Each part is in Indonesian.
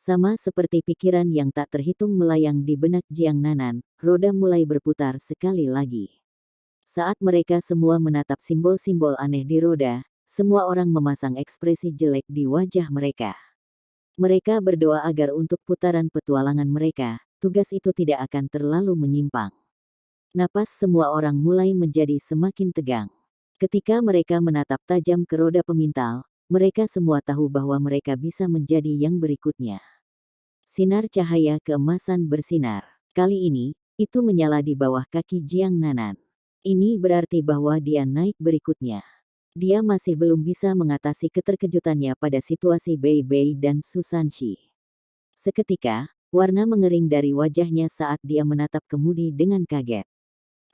Sama seperti pikiran yang tak terhitung melayang di benak Jiang Nanan, roda mulai berputar sekali lagi. Saat mereka semua menatap simbol-simbol aneh di roda, semua orang memasang ekspresi jelek di wajah mereka. Mereka berdoa agar untuk putaran petualangan mereka, tugas itu tidak akan terlalu menyimpang. Napas semua orang mulai menjadi semakin tegang. Ketika mereka menatap tajam ke roda pemintal, mereka semua tahu bahwa mereka bisa menjadi yang berikutnya. Sinar cahaya keemasan bersinar. Kali ini, itu menyala di bawah kaki Jiang Nanan. Ini berarti bahwa dia naik berikutnya. Dia masih belum bisa mengatasi keterkejutannya pada situasi Bei Bei dan Susanshi. Seketika, warna mengering dari wajahnya saat dia menatap kemudi dengan kaget.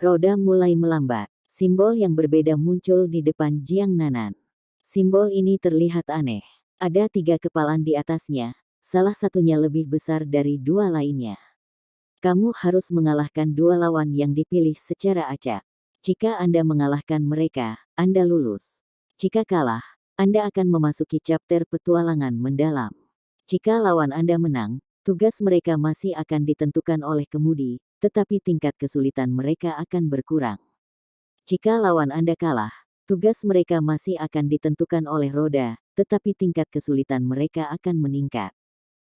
Roda mulai melambat. Simbol yang berbeda muncul di depan Jiang Nanan. Simbol ini terlihat aneh. Ada 3 kepalan di atasnya, salah satunya lebih besar dari 2 lainnya. Kamu harus mengalahkan 2 lawan yang dipilih secara acak. Jika Anda mengalahkan mereka, Anda lulus. Jika kalah, Anda akan memasuki chapter petualangan mendalam. Jika lawan Anda menang, tugas mereka masih akan ditentukan oleh kemudi, tetapi tingkat kesulitan mereka akan berkurang. Jika lawan Anda kalah, tugas mereka masih akan ditentukan oleh roda, tetapi tingkat kesulitan mereka akan meningkat.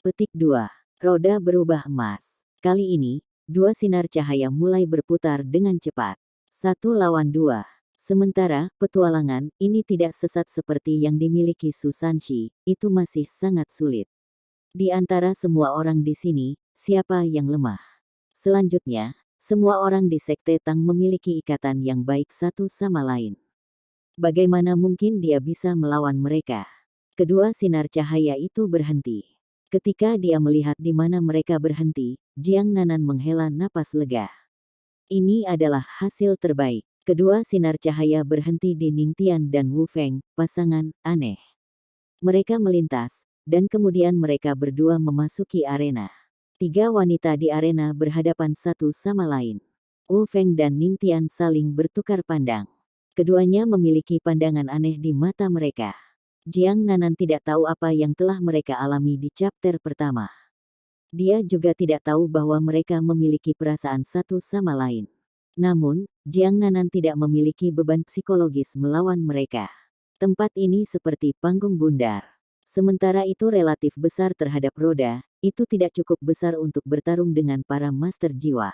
Petik 2. Roda berubah emas. Kali ini, 2 sinar cahaya mulai berputar dengan cepat. 1 lawan 2. Sementara, petualangan ini tidak sesat seperti yang dimiliki Susanshi, itu masih sangat sulit. Di antara semua orang di sini, siapa yang lemah? Selanjutnya, semua orang di Sekte Tang memiliki ikatan yang baik satu sama lain. Bagaimana mungkin dia bisa melawan mereka? Kedua sinar cahaya itu berhenti. Ketika dia melihat di mana mereka berhenti, Jiang Nanan menghela napas lega. Ini adalah hasil terbaik. Kedua sinar cahaya berhenti di Ningtian dan Wu Feng, pasangan aneh. Mereka melintas, dan kemudian mereka berdua memasuki arena. 3 wanita di arena berhadapan satu sama lain. Wu Feng dan Ningtian saling bertukar pandang. Keduanya memiliki pandangan aneh di mata mereka. Jiang Nanan tidak tahu apa yang telah mereka alami di chapter pertama. Dia juga tidak tahu bahwa mereka memiliki perasaan satu sama lain. Namun, Jiang Nanan tidak memiliki beban psikologis melawan mereka. Tempat ini seperti panggung bundar. Sementara itu relatif besar terhadap roda, itu tidak cukup besar untuk bertarung dengan para master jiwa.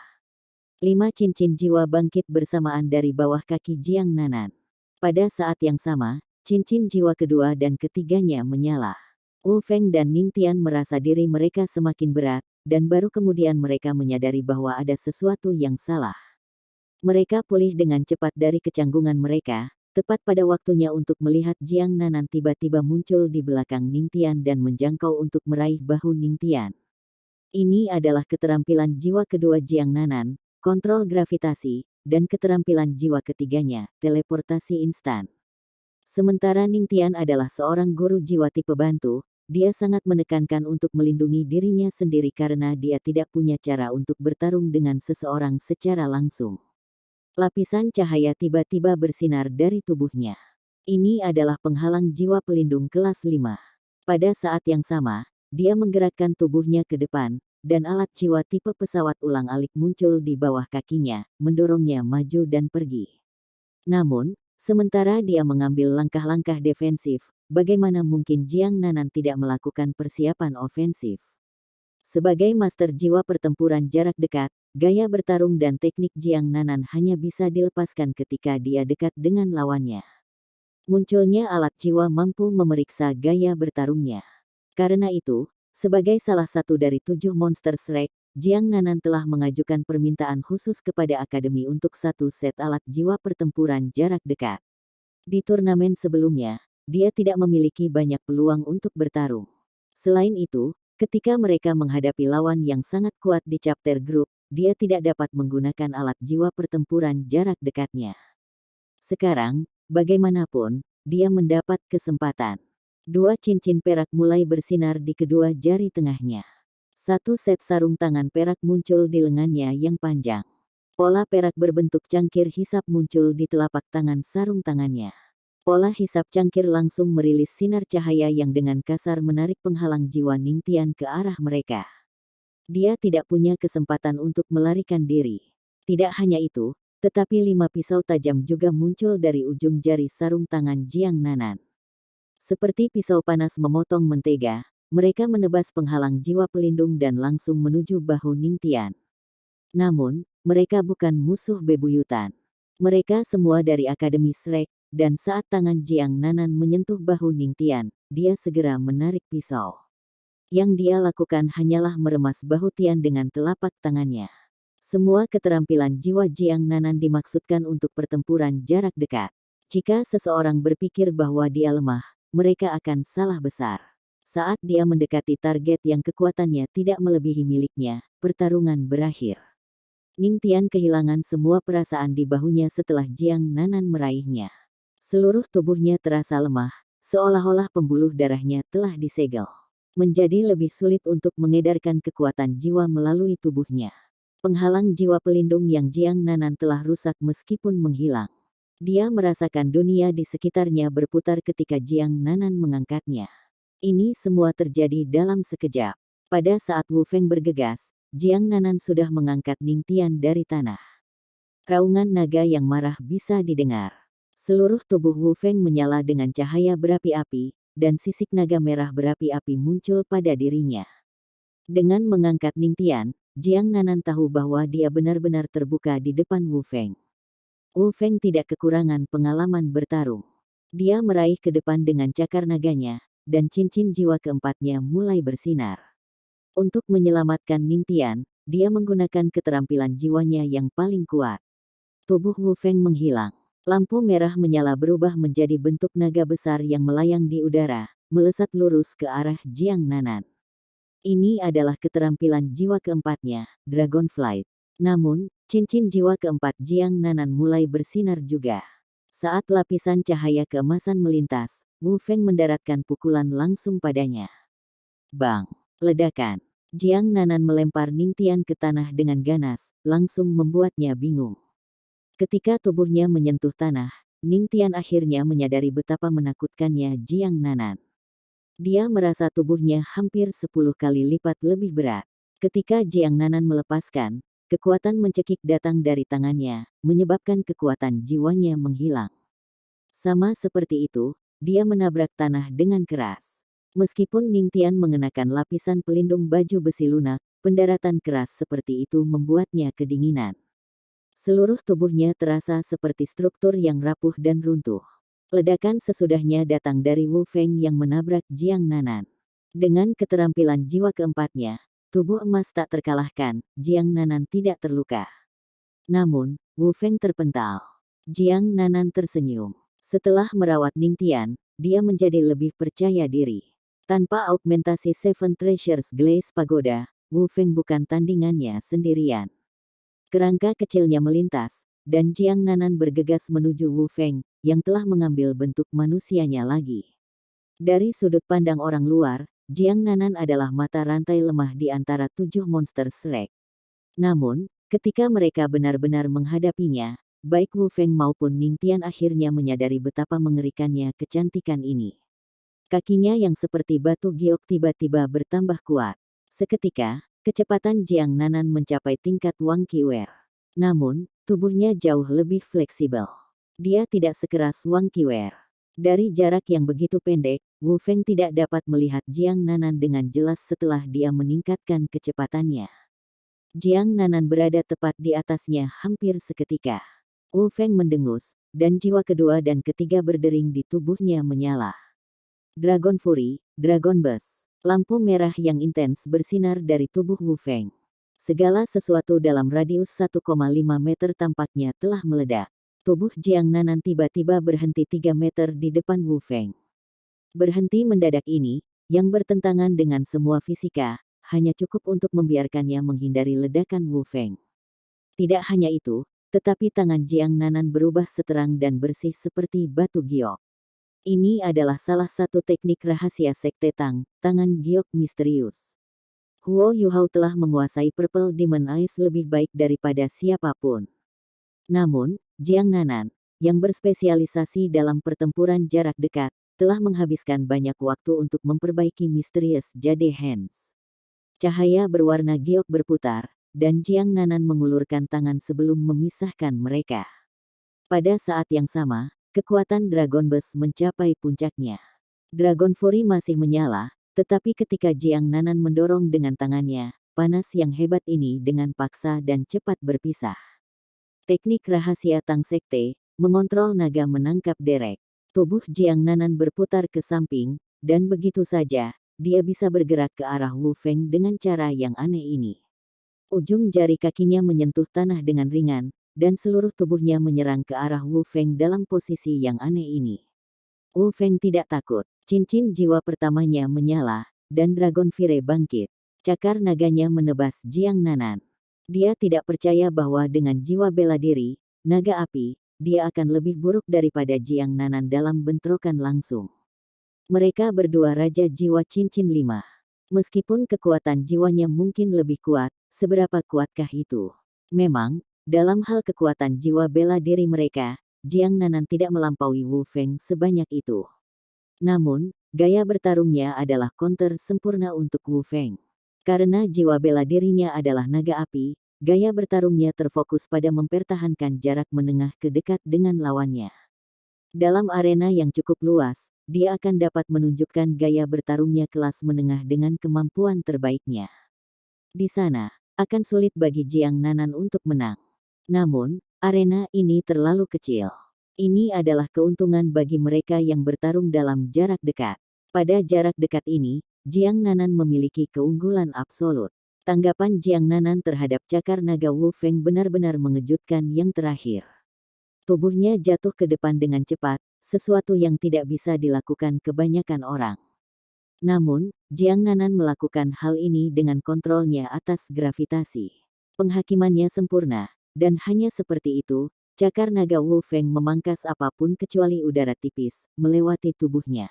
5 cincin jiwa bangkit bersamaan dari bawah kaki Jiang Nanan. Pada saat yang sama, cincin jiwa kedua dan ketiganya menyala. Wu Feng dan Ningtian merasa diri mereka semakin berat, dan baru kemudian mereka menyadari bahwa ada sesuatu yang salah. Mereka pulih dengan cepat dari kecanggungan mereka. Tepat pada waktunya untuk melihat Jiang Nanan tiba-tiba muncul di belakang Ningtian dan menjangkau untuk meraih bahu Ningtian. Ini adalah keterampilan jiwa kedua Jiang Nanan, kontrol gravitasi, dan keterampilan jiwa ketiganya, teleportasi instan. Sementara Ningtian adalah seorang guru jiwa tipe bantu, dia sangat menekankan untuk melindungi dirinya sendiri karena dia tidak punya cara untuk bertarung dengan seseorang secara langsung. Lapisan cahaya tiba-tiba bersinar dari tubuhnya. Ini adalah penghalang jiwa pelindung kelas 5. Pada saat yang sama, dia menggerakkan tubuhnya ke depan, dan alat jiwa tipe pesawat ulang-alik muncul di bawah kakinya, mendorongnya maju dan pergi. Namun, sementara dia mengambil langkah-langkah defensif, bagaimana mungkin Jiang Nanan tidak melakukan persiapan ofensif? Sebagai master jiwa pertempuran jarak dekat, gaya bertarung dan teknik Jiang Nanan hanya bisa dilepaskan ketika dia dekat dengan lawannya. Munculnya alat jiwa mampu memeriksa gaya bertarungnya. Karena itu, sebagai salah satu dari 7 monster Shrek, Jiang Nanan telah mengajukan permintaan khusus kepada Akademi untuk 1 set alat jiwa pertempuran jarak dekat. Di turnamen sebelumnya, dia tidak memiliki banyak peluang untuk bertarung. Selain itu, ketika mereka menghadapi lawan yang sangat kuat di chapter group, dia tidak dapat menggunakan alat jiwa pertempuran jarak dekatnya. Sekarang, bagaimanapun, dia mendapat kesempatan. 2 cincin perak mulai bersinar di kedua jari tengahnya. 1 set sarung tangan perak muncul di lengannya yang panjang. Pola perak berbentuk cangkir hisap muncul di telapak tangan sarung tangannya. Pola hisap cangkir langsung merilis sinar cahaya yang dengan kasar menarik penghalang jiwa Ningtian ke arah mereka. Dia tidak punya kesempatan untuk melarikan diri. Tidak hanya itu, tetapi 5 pisau tajam juga muncul dari ujung jari sarung tangan Jiang Nanan. Seperti pisau panas memotong mentega, mereka menebas penghalang jiwa pelindung dan langsung menuju bahu Ningtian. Namun, mereka bukan musuh bebuyutan. Mereka semua dari Akademi Shrek, dan saat tangan Jiang Nanan menyentuh bahu Ningtian, dia segera menarik pisau. Yang dia lakukan hanyalah meremas bahu Tian dengan telapak tangannya. Semua keterampilan jiwa Jiang Nanan dimaksudkan untuk pertempuran jarak dekat. Jika seseorang berpikir bahwa dia lemah, mereka akan salah besar. Saat dia mendekati target yang kekuatannya tidak melebihi miliknya, pertarungan berakhir. Ningtian kehilangan semua perasaan di bahunya setelah Jiang Nanan meraihnya. Seluruh tubuhnya terasa lemah, seolah-olah pembuluh darahnya telah disegel. Menjadi lebih sulit untuk mengedarkan kekuatan jiwa melalui tubuhnya. Penghalang jiwa pelindung yang Jiang Nanan telah rusak meskipun menghilang. Dia merasakan dunia di sekitarnya berputar ketika Jiang Nanan mengangkatnya. Ini semua terjadi dalam sekejap. Pada saat Wu Feng bergegas, Jiang Nanan sudah mengangkat Ningtian dari tanah. Raungan naga yang marah bisa didengar. Seluruh tubuh Wu Feng menyala dengan cahaya berapi-api, dan sisik naga merah berapi-api muncul pada dirinya. Dengan mengangkat Ningtian, Jiang Nanan tahu bahwa dia benar-benar terbuka di depan Wu Feng. Wu Feng tidak kekurangan pengalaman bertarung. Dia meraih ke depan dengan cakar naganya, dan cincin jiwa keempatnya mulai bersinar. Untuk menyelamatkan Ningtian, dia menggunakan keterampilan jiwanya yang paling kuat. Tubuh Wu Feng menghilang. Lampu merah menyala berubah menjadi bentuk naga besar yang melayang di udara, melesat lurus ke arah Jiang Nanan. Ini adalah keterampilan jiwa keempatnya, Dragon Flight. Namun, cincin jiwa keempat Jiang Nanan mulai bersinar juga. Saat lapisan cahaya keemasan melintas, Wu Feng mendaratkan pukulan langsung padanya. Bang! Ledakan. Jiang Nanan melempar Ningtian ke tanah dengan ganas, langsung membuatnya bingung. Ketika tubuhnya menyentuh tanah, Ningtian akhirnya menyadari betapa menakutkannya Jiang Nanan. Dia merasa tubuhnya hampir 10 kali lipat lebih berat. Ketika Jiang Nanan melepaskan, kekuatan mencekik datang dari tangannya, menyebabkan kekuatan jiwanya menghilang. Sama seperti itu, dia menabrak tanah dengan keras. Meskipun Ningtian mengenakan lapisan pelindung baju besi lunak, pendaratan keras seperti itu membuatnya kedinginan. Seluruh tubuhnya terasa seperti struktur yang rapuh dan runtuh. Ledakan sesudahnya datang dari Wu Feng yang menabrak Jiang Nanan. Dengan keterampilan jiwa keempatnya, tubuh emas tak terkalahkan, Jiang Nanan tidak terluka. Namun, Wu Feng terpental. Jiang Nanan tersenyum. Setelah merawat Ningtian, dia menjadi lebih percaya diri. Tanpa augmentasi Seven Treasures Glaze Pagoda, Wu Feng bukan tandingannya sendirian. Kerangka kecilnya melintas, dan Jiang Nanan bergegas menuju Wu Feng, yang telah mengambil bentuk manusianya lagi. Dari sudut pandang orang luar, Jiang Nanan adalah mata rantai lemah di antara 7 monster Shrek. Namun, ketika mereka benar-benar menghadapinya, baik Wu Feng maupun Ningtian akhirnya menyadari betapa mengerikannya kecantikan ini. Kakinya yang seperti batu giok tiba-tiba bertambah kuat. Seketika, kecepatan Jiang Nanan mencapai tingkat Wang Qiwer. Namun, tubuhnya jauh lebih fleksibel. Dia tidak sekeras Wang Qiwer. Dari jarak yang begitu pendek, Wu Feng tidak dapat melihat Jiang Nanan dengan jelas setelah dia meningkatkan kecepatannya. Jiang Nanan berada tepat di atasnya hampir seketika. Wu Feng mendengus, dan jiwa kedua dan ketiga berdering di tubuhnya menyala. Dragon Fury, Dragon Burst. Lampu merah yang intens bersinar dari tubuh Wu Feng. Segala sesuatu dalam radius 1,5 meter tampaknya telah meledak. Tubuh Jiang Nanan tiba-tiba berhenti 3 meter di depan Wu Feng. Berhenti mendadak ini, yang bertentangan dengan semua fisika, hanya cukup untuk membiarkannya menghindari ledakan Wu Feng. Tidak hanya itu, tetapi tangan Jiang Nanan berubah seterang dan bersih seperti batu giok. Ini adalah salah satu teknik rahasia Sekte Tang, tangan giok misterius. Huo Yuhao telah menguasai Purple Demon Eyes lebih baik daripada siapapun. Namun, Jiang Nanan, yang berspesialisasi dalam pertempuran jarak dekat, telah menghabiskan banyak waktu untuk memperbaiki misterius Jade Hands. Cahaya berwarna giok berputar, dan Jiang Nanan mengulurkan tangan sebelum memisahkan mereka. Pada saat yang sama, kekuatan Dragon Burst mencapai puncaknya. Dragon Fury masih menyala, tetapi ketika Jiang Nanan mendorong dengan tangannya, panas yang hebat ini dengan paksa dan cepat berpisah. Teknik rahasia Tang Sekte, mengontrol naga menangkap derek. Tubuh Jiang Nanan berputar ke samping, dan begitu saja, dia bisa bergerak ke arah Wu Feng dengan cara yang aneh ini. Ujung jari kakinya menyentuh tanah dengan ringan, dan seluruh tubuhnya menyerang ke arah Wu Feng dalam posisi yang aneh ini. Wu Feng tidak takut. Cincin jiwa pertamanya menyala, dan Dragon Fire bangkit. Cakar naganya menebas Jiang Nanan. Dia tidak percaya bahwa dengan jiwa bela diri, naga api, dia akan lebih buruk daripada Jiang Nanan dalam bentrokan langsung. Mereka berdua Raja Jiwa Cincin 5. Meskipun kekuatan jiwanya mungkin lebih kuat, seberapa kuatkah itu? Memang, dalam hal kekuatan jiwa bela diri mereka, Jiang Nanan tidak melampaui Wu Feng sebanyak itu. Namun, gaya bertarungnya adalah counter sempurna untuk Wu Feng. Karena jiwa bela dirinya adalah naga api, gaya bertarungnya terfokus pada mempertahankan jarak menengah ke dekat dengan lawannya. Dalam arena yang cukup luas, dia akan dapat menunjukkan gaya bertarungnya kelas menengah dengan kemampuan terbaiknya. Di sana, akan sulit bagi Jiang Nanan untuk menang. Namun, arena ini terlalu kecil. Ini adalah keuntungan bagi mereka yang bertarung dalam jarak dekat. Pada jarak dekat ini, Jiang Nanan memiliki keunggulan absolut. Tanggapan Jiang Nanan terhadap cakar naga Wu Feng benar-benar mengejutkan yang terakhir. Tubuhnya jatuh ke depan dengan cepat, sesuatu yang tidak bisa dilakukan kebanyakan orang. Namun, Jiang Nanan melakukan hal ini dengan kontrolnya atas gravitasi. Penghakimannya sempurna, dan hanya seperti itu, cakar naga Wu Feng memangkas apapun kecuali udara tipis, melewati tubuhnya.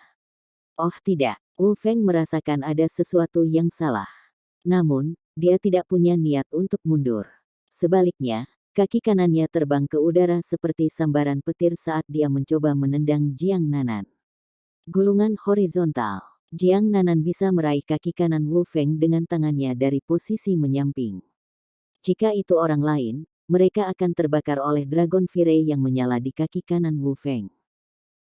Oh tidak, Wu Feng merasakan ada sesuatu yang salah. Namun, dia tidak punya niat untuk mundur. Sebaliknya, kaki kanannya terbang ke udara seperti sambaran petir saat dia mencoba menendang Jiang Nanan. Gulungan horizontal. Jiang Nanan bisa meraih kaki kanan Wu Feng dengan tangannya dari posisi menyamping. Jika itu orang lain, mereka akan terbakar oleh Dragon Fire yang menyala di kaki kanan Wu Feng.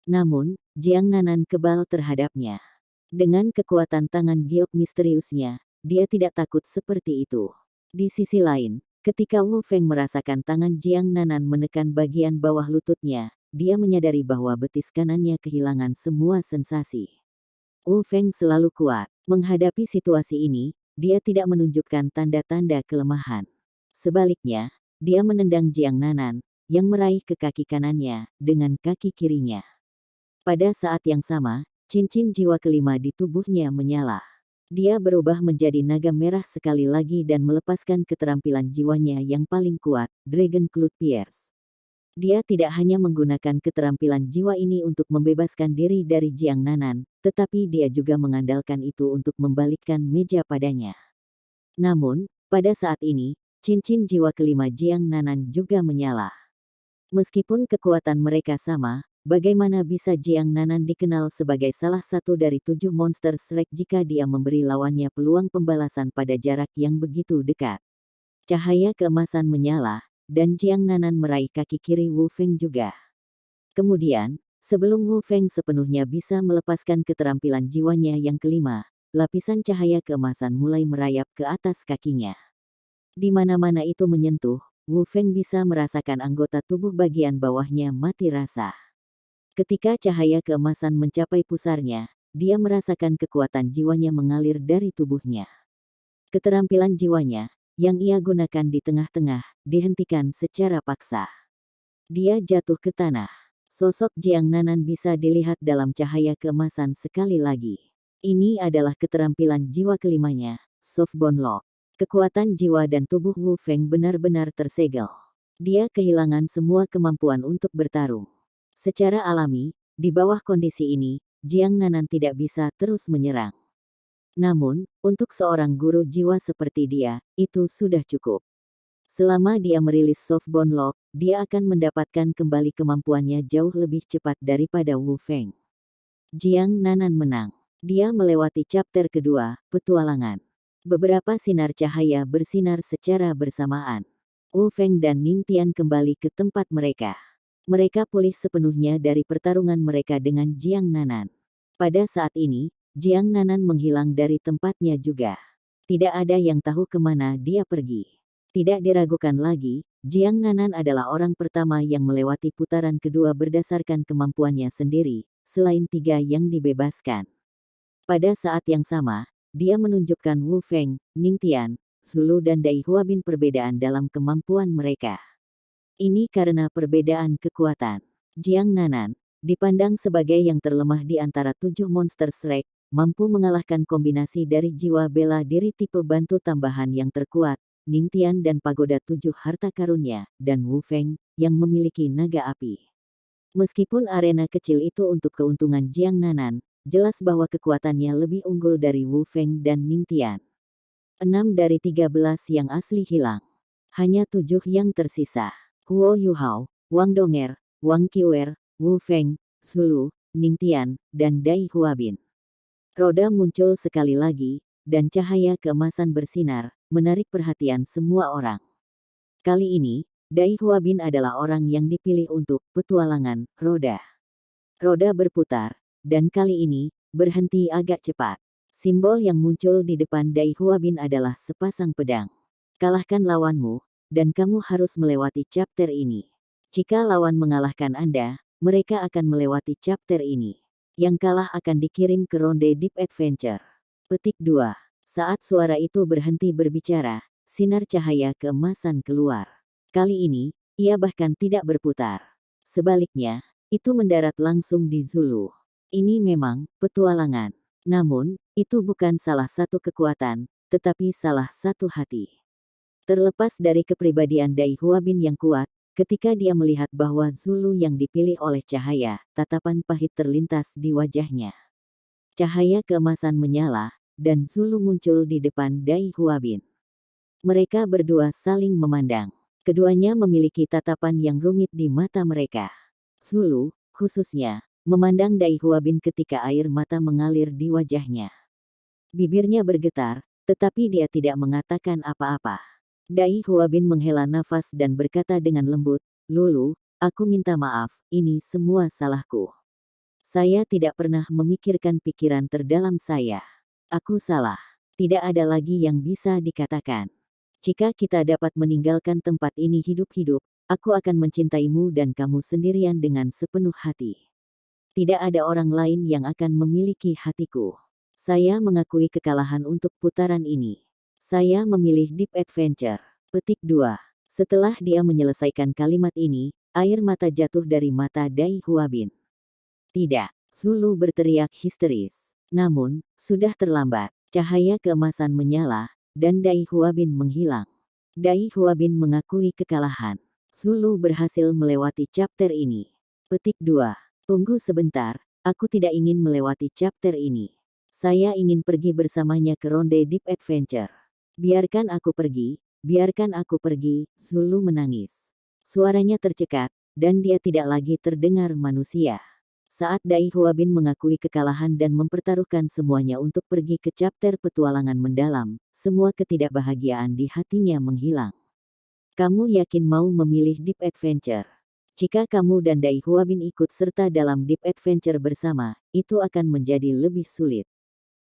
Namun, Jiang Nanan kebal terhadapnya. Dengan kekuatan tangan giok misteriusnya, dia tidak takut seperti itu. Di sisi lain, ketika Wu Feng merasakan tangan Jiang Nanan menekan bagian bawah lututnya, dia menyadari bahwa betis kanannya kehilangan semua sensasi. Wu Feng selalu kuat. Menghadapi situasi ini, dia tidak menunjukkan tanda-tanda kelemahan. Sebaliknya, dia menendang Jiang Nanan, yang meraih ke kaki kanannya, dengan kaki kirinya. Pada saat yang sama, cincin jiwa kelima di tubuhnya menyala. Dia berubah menjadi naga merah sekali lagi dan melepaskan keterampilan jiwanya yang paling kuat, Dragon Cloud Pierce. Dia tidak hanya menggunakan keterampilan jiwa ini untuk membebaskan diri dari Jiang Nanan, tetapi dia juga mengandalkan itu untuk membalikkan meja padanya. Namun, pada saat ini, cincin jiwa kelima Jiang Nanan juga menyala. Meskipun kekuatan mereka sama, bagaimana bisa Jiang Nanan dikenal sebagai salah satu dari 7 monster Shrek jika dia memberi lawannya peluang pembalasan pada jarak yang begitu dekat? Cahaya keemasan menyala, dan Jiang Nanan meraih kaki kiri Wu Feng juga. Kemudian, sebelum Wu Feng sepenuhnya bisa melepaskan keterampilan jiwanya yang kelima, lapisan cahaya keemasan mulai merayap ke atas kakinya. Di mana-mana itu menyentuh, Wu Feng bisa merasakan anggota tubuh bagian bawahnya mati rasa. Ketika cahaya keemasan mencapai pusarnya, dia merasakan kekuatan jiwanya mengalir dari tubuhnya. Keterampilan jiwanya, yang ia gunakan di tengah-tengah, dihentikan secara paksa. Dia jatuh ke tanah. Sosok Jiang Nanan bisa dilihat dalam cahaya keemasan sekali lagi. Ini adalah keterampilan jiwa kelimanya, Softbone Lock. Kekuatan jiwa dan tubuh Wu Feng benar-benar tersegel. Dia kehilangan semua kemampuan untuk bertarung. Secara alami, di bawah kondisi ini, Jiang Nanan tidak bisa terus menyerang. Namun, untuk seorang guru jiwa seperti dia, itu sudah cukup. Selama dia merilis Softbone Lock, dia akan mendapatkan kembali kemampuannya jauh lebih cepat daripada Wu Feng. Jiang Nanan menang. Dia melewati chapter kedua, petualangan. Beberapa sinar cahaya bersinar secara bersamaan. Wu Feng dan Ning Tian kembali ke tempat mereka. Mereka pulih sepenuhnya dari pertarungan mereka dengan Jiang Nanan. Pada saat ini, Jiang Nanan menghilang dari tempatnya juga. Tidak ada yang tahu kemana dia pergi. Tidak diragukan lagi, Jiang Nanan adalah orang pertama yang melewati putaran kedua berdasarkan kemampuannya sendiri, selain 3 yang dibebaskan. Pada saat yang sama, dia menunjukkan Wu Feng, Ning Tian, Zulu dan Dai Huabin perbedaan dalam kemampuan mereka. Ini karena perbedaan kekuatan. Jiang Nanan, dipandang sebagai yang terlemah di antara 7 monster Shrek, mampu mengalahkan kombinasi dari jiwa bela diri tipe bantu tambahan yang terkuat, Ning Tian dan pagoda 7 harta karunnya, dan Wu Feng, yang memiliki naga api. Meskipun arena kecil itu untuk keuntungan Jiang Nanan, jelas bahwa kekuatannya lebih unggul dari Wu Feng dan Ning Tian. 6 dari 13 yang asli hilang. Hanya 7 yang tersisa. Huo Yuhao, Wang Donger, Wang Qiuer, Wu Feng, Zulu, Ning Tian, dan Dai Huabin. Roda muncul sekali lagi, dan cahaya keemasan bersinar, menarik perhatian semua orang. Kali ini, Dai Huabin adalah orang yang dipilih untuk petualangan roda. Roda berputar, dan kali ini, berhenti agak cepat. Simbol yang muncul di depan Dai Huabin adalah sepasang pedang. Kalahkan lawanmu, dan kamu harus melewati chapter ini. Jika lawan mengalahkan Anda, mereka akan melewati chapter ini. Yang kalah akan dikirim ke ronde Deep Adventure. Petik 2. Saat suara itu berhenti berbicara, sinar cahaya keemasan keluar. Kali ini, ia bahkan tidak berputar. Sebaliknya, itu mendarat langsung di Zulu. Ini memang petualangan. Namun, itu bukan salah satu kekuatan, tetapi salah satu hati. Terlepas dari kepribadian Dai Huabin yang kuat, ketika dia melihat bahwa Zulu yang dipilih oleh cahaya, tatapan pahit terlintas di wajahnya. Cahaya keemasan menyala, dan Zulu muncul di depan Dai Huabin. Mereka berdua saling memandang. Keduanya memiliki tatapan yang rumit di mata mereka. Zulu, khususnya, memandang Dai Huabin ketika air mata mengalir di wajahnya. Bibirnya bergetar, tetapi dia tidak mengatakan apa-apa. Dai Huabin menghela nafas dan berkata dengan lembut, "Lulu, aku minta maaf, ini semua salahku. Saya tidak pernah memikirkan pikiran terdalam saya. Aku salah. Tidak ada lagi yang bisa dikatakan. Jika kita dapat meninggalkan tempat ini hidup-hidup, aku akan mencintaimu dan kamu sendirian dengan sepenuh hati. Tidak ada orang lain yang akan memiliki hatiku. Saya mengakui kekalahan untuk putaran ini. Saya memilih Deep Adventure." Petik 2. Setelah dia menyelesaikan kalimat ini, air mata jatuh dari mata Dai Huabin. "Tidak!" Zulu berteriak histeris. Namun, sudah terlambat. Cahaya keemasan menyala, dan Dai Huabin menghilang. Dai Huabin mengakui kekalahan. Zulu berhasil melewati chapter ini. Petik 2. Tunggu sebentar, aku tidak ingin melewati chapter ini. Saya ingin pergi bersamanya ke ronde Deep Adventure. Biarkan aku pergi, biarkan aku pergi, Zulu menangis. Suaranya tercekat, dan dia tidak lagi terdengar manusia. Saat Dai Huabin mengakui kekalahan dan mempertaruhkan semuanya untuk pergi ke chapter petualangan mendalam, semua ketidakbahagiaan di hatinya menghilang. "Kamu yakin mau memilih Deep Adventure? Jika kamu dan Dai Huabin ikut serta dalam Deep Adventure bersama, itu akan menjadi lebih sulit."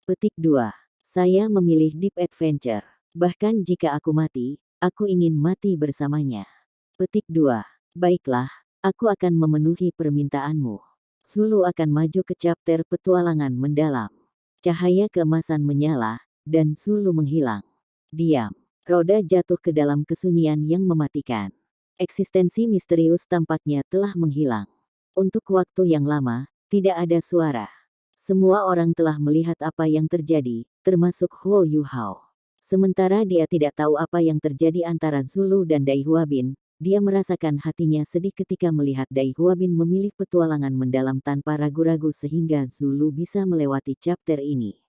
Petik 2. Saya memilih Deep Adventure. Bahkan jika aku mati, aku ingin mati bersamanya. Petik 2. Baiklah, aku akan memenuhi permintaanmu. Zulu akan maju ke chapter petualangan mendalam. Cahaya keemasan menyala, dan Zulu menghilang. Diam. Roda jatuh ke dalam kesunyian yang mematikan. Eksistensi misterius tampaknya telah menghilang. Untuk waktu yang lama, tidak ada suara. Semua orang telah melihat apa yang terjadi, termasuk Huo Yuhao. Sementara dia tidak tahu apa yang terjadi antara Zulu dan Dai Huabin, dia merasakan hatinya sedih ketika melihat Dai Huabin memilih petualangan mendalam tanpa ragu-ragu sehingga Zulu bisa melewati chapter ini.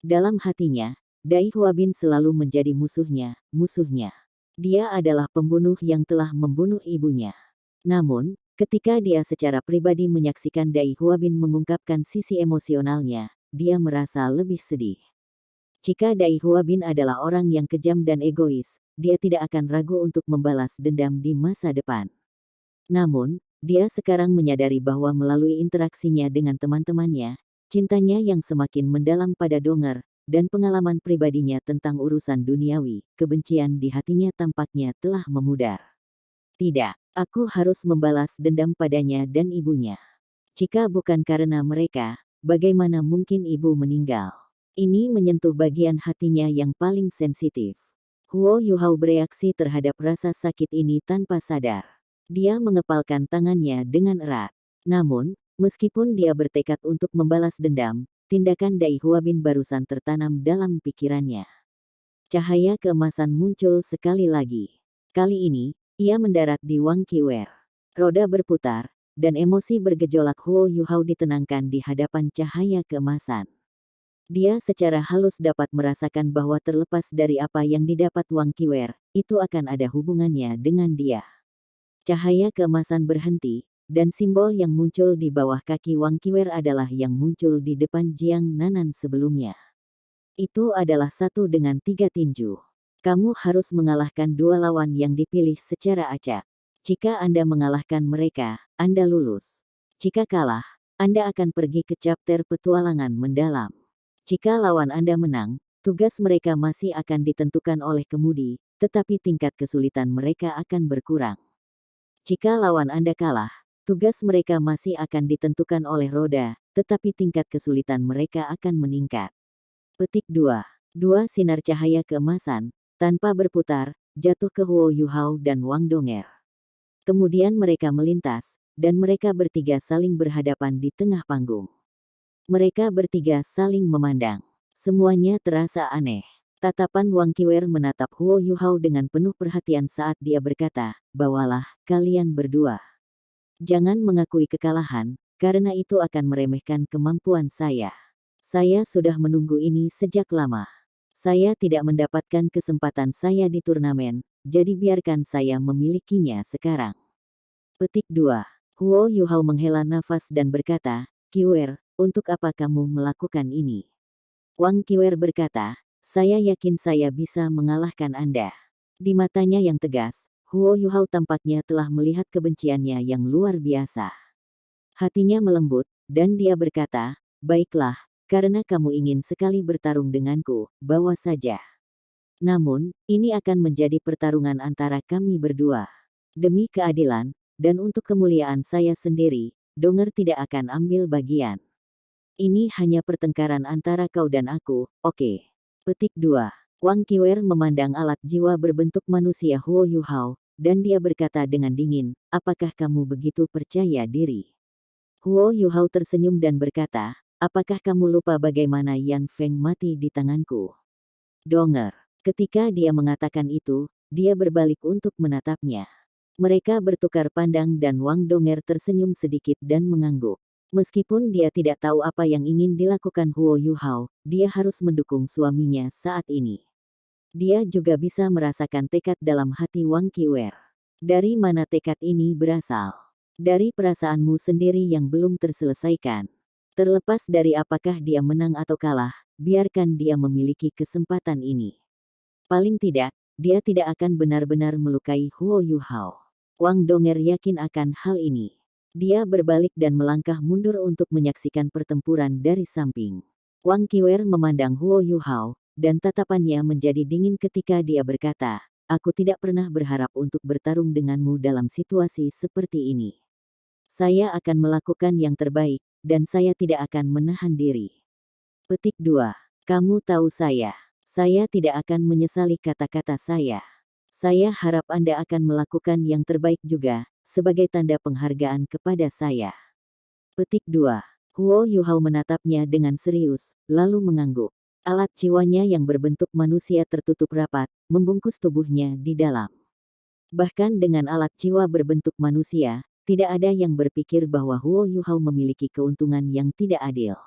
Dalam hatinya, Dai Huabin selalu menjadi musuhnya. Dia adalah pembunuh yang telah membunuh ibunya. Namun, ketika dia secara pribadi menyaksikan Dai Huabin mengungkapkan sisi emosionalnya, dia merasa lebih sedih. Jika Dai Huabin adalah orang yang kejam dan egois, dia tidak akan ragu untuk membalas dendam di masa depan. Namun, dia sekarang menyadari bahwa melalui interaksinya dengan teman-temannya, cintanya yang semakin mendalam pada Donger, dan pengalaman pribadinya tentang urusan duniawi, kebencian di hatinya tampaknya telah memudar. Tidak, aku harus membalas dendam padanya dan ibunya. Jika bukan karena mereka, bagaimana mungkin ibu meninggal? Ini menyentuh bagian hatinya yang paling sensitif. Huo Yuhao bereaksi terhadap rasa sakit ini tanpa sadar. Dia mengepalkan tangannya dengan erat. Namun, meskipun dia bertekad untuk membalas dendam, tindakan Dai Huabin barusan tertanam dalam pikirannya. Cahaya keemasan muncul sekali lagi. Kali ini, ia mendarat di Wang Qiwer. Roda berputar, dan emosi bergejolak Huo Yuhao ditenangkan di hadapan cahaya keemasan. Dia secara halus dapat merasakan bahwa terlepas dari apa yang didapat Wang Qiwer, itu akan ada hubungannya dengan dia. Cahaya keemasan berhenti, dan simbol yang muncul di bawah kaki Wang Qiwer adalah yang muncul di depan Jiang Nanan sebelumnya. Itu adalah 1 dengan 3 tinju. Kamu harus mengalahkan 2 lawan yang dipilih secara acak. Jika Anda mengalahkan mereka, Anda lulus. Jika kalah, Anda akan pergi ke chapter petualangan mendalam. Jika lawan Anda menang, tugas mereka masih akan ditentukan oleh kemudi, tetapi tingkat kesulitan mereka akan berkurang. Jika lawan Anda kalah, tugas mereka masih akan ditentukan oleh roda, tetapi tingkat kesulitan mereka akan meningkat. Petik 2. 2 sinar cahaya keemasan, tanpa berputar, jatuh ke Huo Yuhao dan Wang Donger. Kemudian mereka melintas, dan mereka bertiga saling berhadapan di tengah panggung. Mereka bertiga saling memandang. Semuanya terasa aneh. Tatapan Wang Qiwer menatap Huo Yuhao dengan penuh perhatian saat dia berkata, "Bawalah, kalian berdua. Jangan mengakui kekalahan, karena itu akan meremehkan kemampuan saya. Saya sudah menunggu ini sejak lama. Saya tidak mendapatkan kesempatan saya di turnamen, jadi biarkan saya memilikinya sekarang." Petik 2. Huo Yuhao menghela nafas dan berkata, "Qiwer, untuk apa kamu melakukan ini?" Wang Qiwer berkata, "Saya yakin saya bisa mengalahkan Anda." Di matanya yang tegas, Huo Yuhao tampaknya telah melihat kebenciannya yang luar biasa. Hatinya melembut, dan dia berkata, "Baiklah, karena kamu ingin sekali bertarung denganku, bawa saja. Namun, ini akan menjadi pertarungan antara kami berdua. Demi keadilan, dan untuk kemuliaan saya sendiri, Donger tidak akan ambil bagian. Ini hanya pertengkaran antara kau dan aku, oke?" Petik 2. Wang Qiwer memandang alat jiwa berbentuk manusia Huo Yuhao, dan dia berkata dengan dingin, "Apakah kamu begitu percaya diri?" Huo Yuhao tersenyum dan berkata, "Apakah kamu lupa bagaimana Yan Feng mati di tanganku?" Donger. Ketika dia mengatakan itu, dia berbalik untuk menatapnya. Mereka bertukar pandang dan Wang Donger tersenyum sedikit dan mengangguk. Meskipun dia tidak tahu apa yang ingin dilakukan Huo Yuhao, dia harus mendukung suaminya saat ini. Dia juga bisa merasakan tekad dalam hati Wang Qiwer. Dari mana tekad ini berasal? Dari perasaanmu sendiri yang belum terselesaikan. Terlepas dari apakah dia menang atau kalah, biarkan dia memiliki kesempatan ini. Paling tidak, dia tidak akan benar-benar melukai Huo Yuhao. Wang Donger yakin akan hal ini. Dia berbalik dan melangkah mundur untuk menyaksikan pertempuran dari samping. Wang Qiwer memandang Huo Yuhao, dan tatapannya menjadi dingin ketika dia berkata, "Aku tidak pernah berharap untuk bertarung denganmu dalam situasi seperti ini. Saya akan melakukan yang terbaik, dan saya tidak akan menahan diri." Petik 2. Kamu tahu saya. Saya tidak akan menyesali kata-kata saya. Saya harap Anda akan melakukan yang terbaik juga, sebagai tanda penghargaan kepada saya. Petik 2. Huo Yuhao menatapnya dengan serius, lalu mengangguk. Alat jiwanya yang berbentuk manusia tertutup rapat, membungkus tubuhnya di dalam. Bahkan dengan alat jiwa berbentuk manusia, tidak ada yang berpikir bahwa Huo Yuhao memiliki keuntungan yang tidak adil.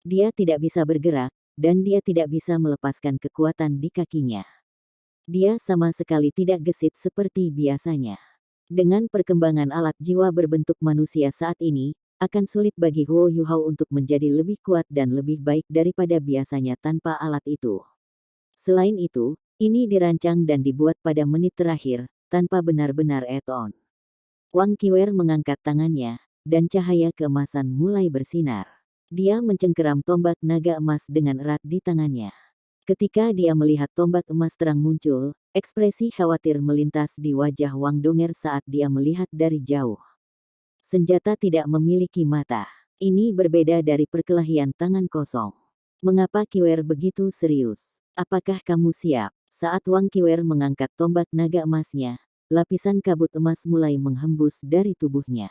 Dia tidak bisa bergerak, dan dia tidak bisa melepaskan kekuatan di kakinya. Dia sama sekali tidak gesit seperti biasanya. Dengan perkembangan alat jiwa berbentuk manusia saat ini, akan sulit bagi Huo Yuhao untuk menjadi lebih kuat dan lebih baik daripada biasanya tanpa alat itu. Selain itu, ini dirancang dan dibuat pada menit terakhir, tanpa benar-benar add-on. Wang Qiwer mengangkat tangannya, dan cahaya keemasan mulai bersinar. Dia mencengkeram tombak naga emas dengan erat di tangannya. Ketika dia melihat tombak emas terang muncul, ekspresi khawatir melintas di wajah Wang Donger saat dia melihat dari jauh. Senjata tidak memiliki mata. Ini berbeda dari perkelahian tangan kosong. Mengapa Qiwer begitu serius? Apakah kamu siap? Saat Wang Qiwer mengangkat tombak naga emasnya, lapisan kabut emas mulai menghembus dari tubuhnya.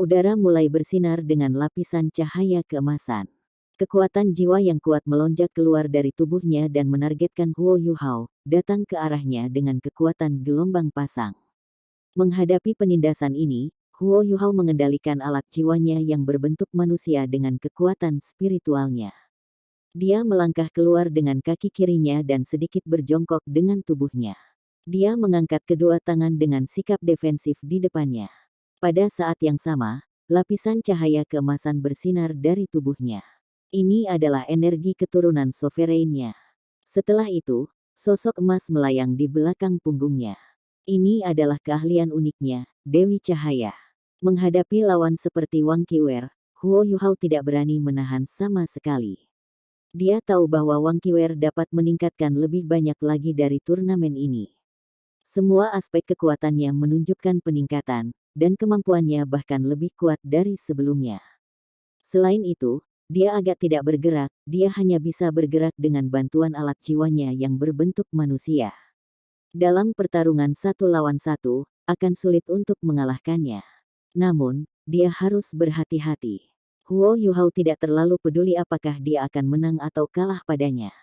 Udara mulai bersinar dengan lapisan cahaya keemasan. Kekuatan jiwa yang kuat melonjak keluar dari tubuhnya dan menargetkan Huo Yuhao, datang ke arahnya dengan kekuatan gelombang pasang. Menghadapi penindasan ini, Huo Yuhao mengendalikan alat jiwanya yang berbentuk manusia dengan kekuatan spiritualnya. Dia melangkah keluar dengan kaki kirinya dan sedikit berjongkok dengan tubuhnya. Dia mengangkat kedua tangan dengan sikap defensif di depannya. Pada saat yang sama, lapisan cahaya keemasan bersinar dari tubuhnya. Ini adalah energi keturunan sovereignnya. Setelah itu, sosok emas melayang di belakang punggungnya. Ini adalah keahlian uniknya, Dewi Cahaya. Menghadapi lawan seperti Wang Qiwer, Huo Yuhao tidak berani menahan sama sekali. Dia tahu bahwa Wang Qiwer dapat meningkatkan lebih banyak lagi dari turnamen ini. Semua aspek kekuatannya menunjukkan peningkatan, dan kemampuannya bahkan lebih kuat dari sebelumnya. Selain itu, dia agak tidak bergerak, dia hanya bisa bergerak dengan bantuan alat jiwanya yang berbentuk manusia. Dalam pertarungan satu lawan satu, akan sulit untuk mengalahkannya. Namun, dia harus berhati-hati. Huo Yuhao tidak terlalu peduli apakah dia akan menang atau kalah padanya.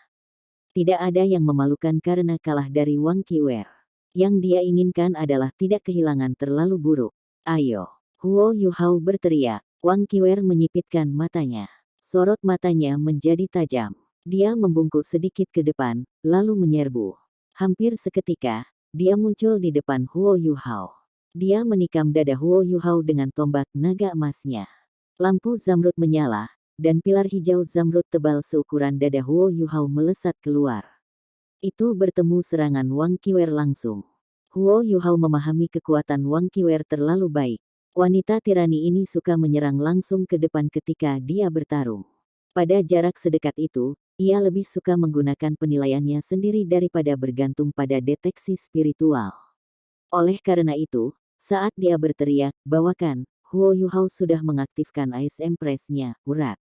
Tidak ada yang memalukan karena kalah dari Wang Qiwer. Yang dia inginkan adalah tidak kehilangan terlalu buruk. Ayo! Huo Yuhao berteriak. Wang Qiwer menyipitkan matanya. Sorot matanya menjadi tajam. Dia membungkuk sedikit ke depan, lalu menyerbu. Hampir seketika, dia muncul di depan Huo Yuhao. Dia menikam dada Huo Yuhao dengan tombak naga emasnya. Lampu zamrud menyala, dan pilar hijau zamrud tebal seukuran dada Huo Yuhao melesat keluar. Itu bertemu serangan Wang Qiwer langsung. Huo Yuhao memahami kekuatan Wang Qiwer terlalu baik. Wanita tirani ini suka menyerang langsung ke depan ketika dia bertarung. Pada jarak sedekat itu, ia lebih suka menggunakan penilaiannya sendiri daripada bergantung pada deteksi spiritual. Oleh karena itu, saat dia berteriak, "Bawakan," Huo Yuhao sudah mengaktifkan Ice Empress-nya, urat.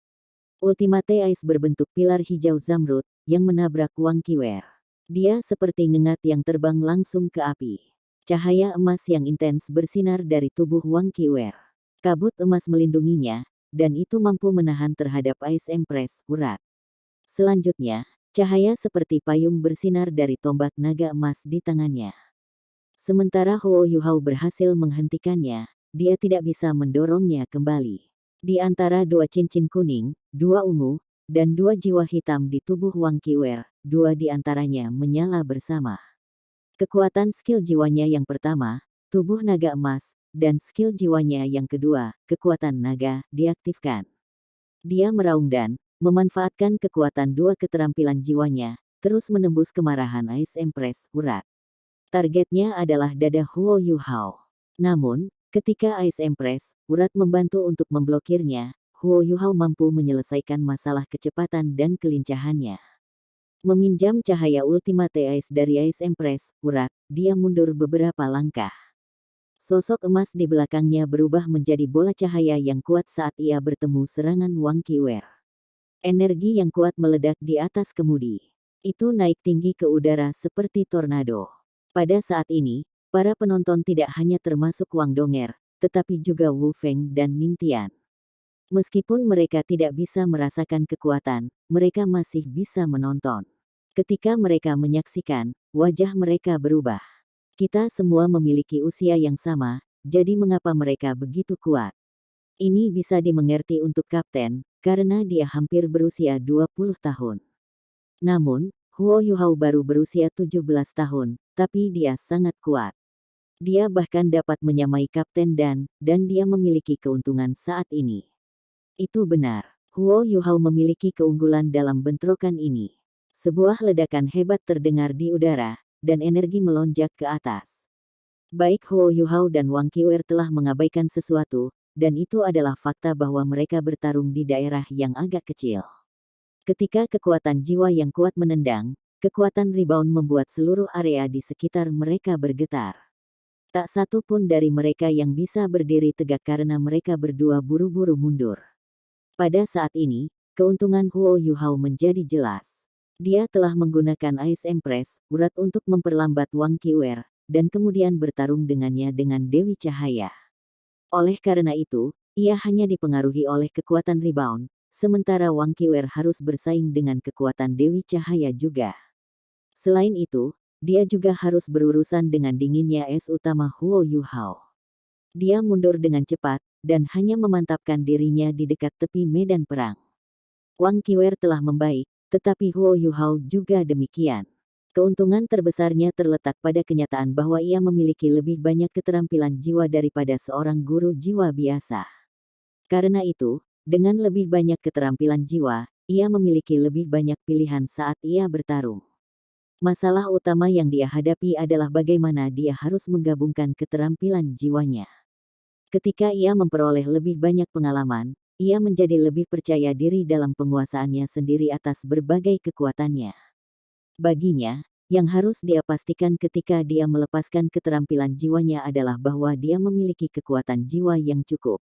Ultimate Ice berbentuk pilar hijau zamrud, yang menabrak Wang Qiwer. Dia seperti ngengat yang terbang langsung ke api. Cahaya emas yang intens bersinar dari tubuh Wang Qiwer. Kabut emas melindunginya, dan itu mampu menahan terhadap Ice Empress, urat. Selanjutnya, cahaya seperti payung bersinar dari tombak naga emas di tangannya. Sementara Huo Yuhao berhasil menghentikannya, dia tidak bisa mendorongnya kembali. Di antara dua cincin kuning, dua ungu, dan dua jiwa hitam di tubuh Wang Qiwer, dua di antaranya menyala bersama. Kekuatan skill jiwanya yang pertama, tubuh naga emas, dan skill jiwanya yang kedua, kekuatan naga, diaktifkan. Dia meraung dan memanfaatkan kekuatan dua keterampilan jiwanya, terus menembus kemarahan Ice Empress, urat. Targetnya adalah dada Huo Yuhao. Namun, ketika Ice Empress, urat membantu untuk memblokirnya, Huo Yuhao mampu menyelesaikan masalah kecepatan dan kelincahannya. Meminjam cahaya Ultimate Ice dari Ice Empress, urat, dia mundur beberapa langkah. Sosok emas di belakangnya berubah menjadi bola cahaya yang kuat saat ia bertemu serangan Wang Qiwer. Energi yang kuat meledak di atas kemudi. Itu naik tinggi ke udara seperti tornado. Pada saat ini, para penonton tidak hanya termasuk Wang Donger, tetapi juga Wu Feng dan Ning Tian. Meskipun mereka tidak bisa merasakan kekuatan, mereka masih bisa menonton. Ketika mereka menyaksikan, wajah mereka berubah. Kita semua memiliki usia yang sama, jadi mengapa mereka begitu kuat? Ini bisa dimengerti untuk Kapten, karena dia hampir berusia 20 tahun. Namun, Huo Yuhao baru berusia 17 tahun, tapi dia sangat kuat. Dia bahkan dapat menyamai kapten dan dia memiliki keuntungan saat ini. Itu benar. Huo Yuhao memiliki keunggulan dalam bentrokan ini. Sebuah ledakan hebat terdengar di udara, dan energi melonjak ke atas. Baik Huo Yuhao dan Wang Qiwer telah mengabaikan sesuatu, dan itu adalah fakta bahwa mereka bertarung di daerah yang agak kecil. Ketika kekuatan jiwa yang kuat menendang, kekuatan rebound membuat seluruh area di sekitar mereka bergetar. Tak satu pun dari mereka yang bisa berdiri tegak karena mereka berdua buru-buru mundur. Pada saat ini, keuntungan Huo Yuhao menjadi jelas. Dia telah menggunakan Ice Empress, urat untuk memperlambat Wang Qiwer, dan kemudian bertarung dengannya dengan Dewi Cahaya. Oleh karena itu, ia hanya dipengaruhi oleh kekuatan rebound, sementara Wang Qiwer harus bersaing dengan kekuatan Dewi Cahaya juga. Selain itu, dia juga harus berurusan dengan dinginnya es utama Huo Yuhao. Dia mundur dengan cepat, dan hanya memantapkan dirinya di dekat tepi medan perang. Wang Qiwer telah membaik, tetapi Huo Yuhao juga demikian. Keuntungan terbesarnya terletak pada kenyataan bahwa ia memiliki lebih banyak keterampilan jiwa daripada seorang guru jiwa biasa. Karena itu, dengan lebih banyak keterampilan jiwa, ia memiliki lebih banyak pilihan saat ia bertarung. Masalah utama yang dia hadapi adalah bagaimana dia harus menggabungkan keterampilan jiwanya. Ketika ia memperoleh lebih banyak pengalaman, ia menjadi lebih percaya diri dalam penguasaannya sendiri atas berbagai kekuatannya. Baginya, yang harus dia pastikan ketika dia melepaskan keterampilan jiwanya adalah bahwa dia memiliki kekuatan jiwa yang cukup.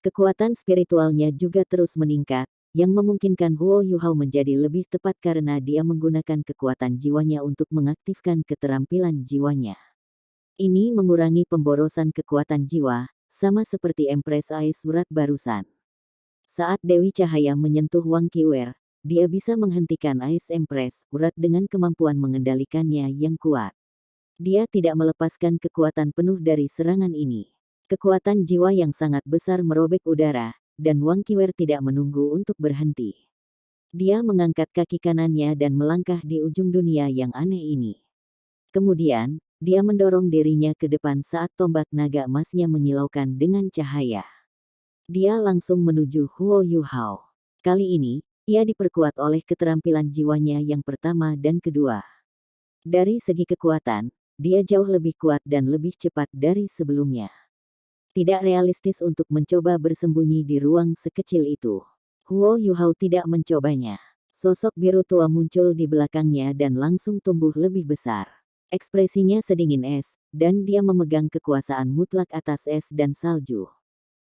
Kekuatan spiritualnya juga terus meningkat, yang memungkinkan Huo Yuhao menjadi lebih tepat karena dia menggunakan kekuatan jiwanya untuk mengaktifkan keterampilan jiwanya. Ini mengurangi pemborosan kekuatan jiwa, sama seperti Empress Ice surat barusan. Saat Dewi Cahaya menyentuh Wang Qiwer, dia bisa menghentikan Ice Empress urat dengan kemampuan mengendalikannya yang kuat. Dia tidak melepaskan kekuatan penuh dari serangan ini. Kekuatan jiwa yang sangat besar merobek udara, dan Wang Qiwer tidak menunggu untuk berhenti. Dia mengangkat kaki kanannya dan melangkah di ujung dunia yang aneh ini. Kemudian, dia mendorong dirinya ke depan saat tombak naga emasnya menyilaukan dengan cahaya. Dia langsung menuju Huo Yuhao. Kali ini, ia diperkuat oleh keterampilan jiwanya yang pertama dan kedua. Dari segi kekuatan, dia jauh lebih kuat dan lebih cepat dari sebelumnya. Tidak realistis untuk mencoba bersembunyi di ruang sekecil itu. Huo Yuhao tidak mencobanya. Sosok biru tua muncul di belakangnya dan langsung tumbuh lebih besar. Ekspresinya sedingin es, dan dia memegang kekuasaan mutlak atas es dan salju.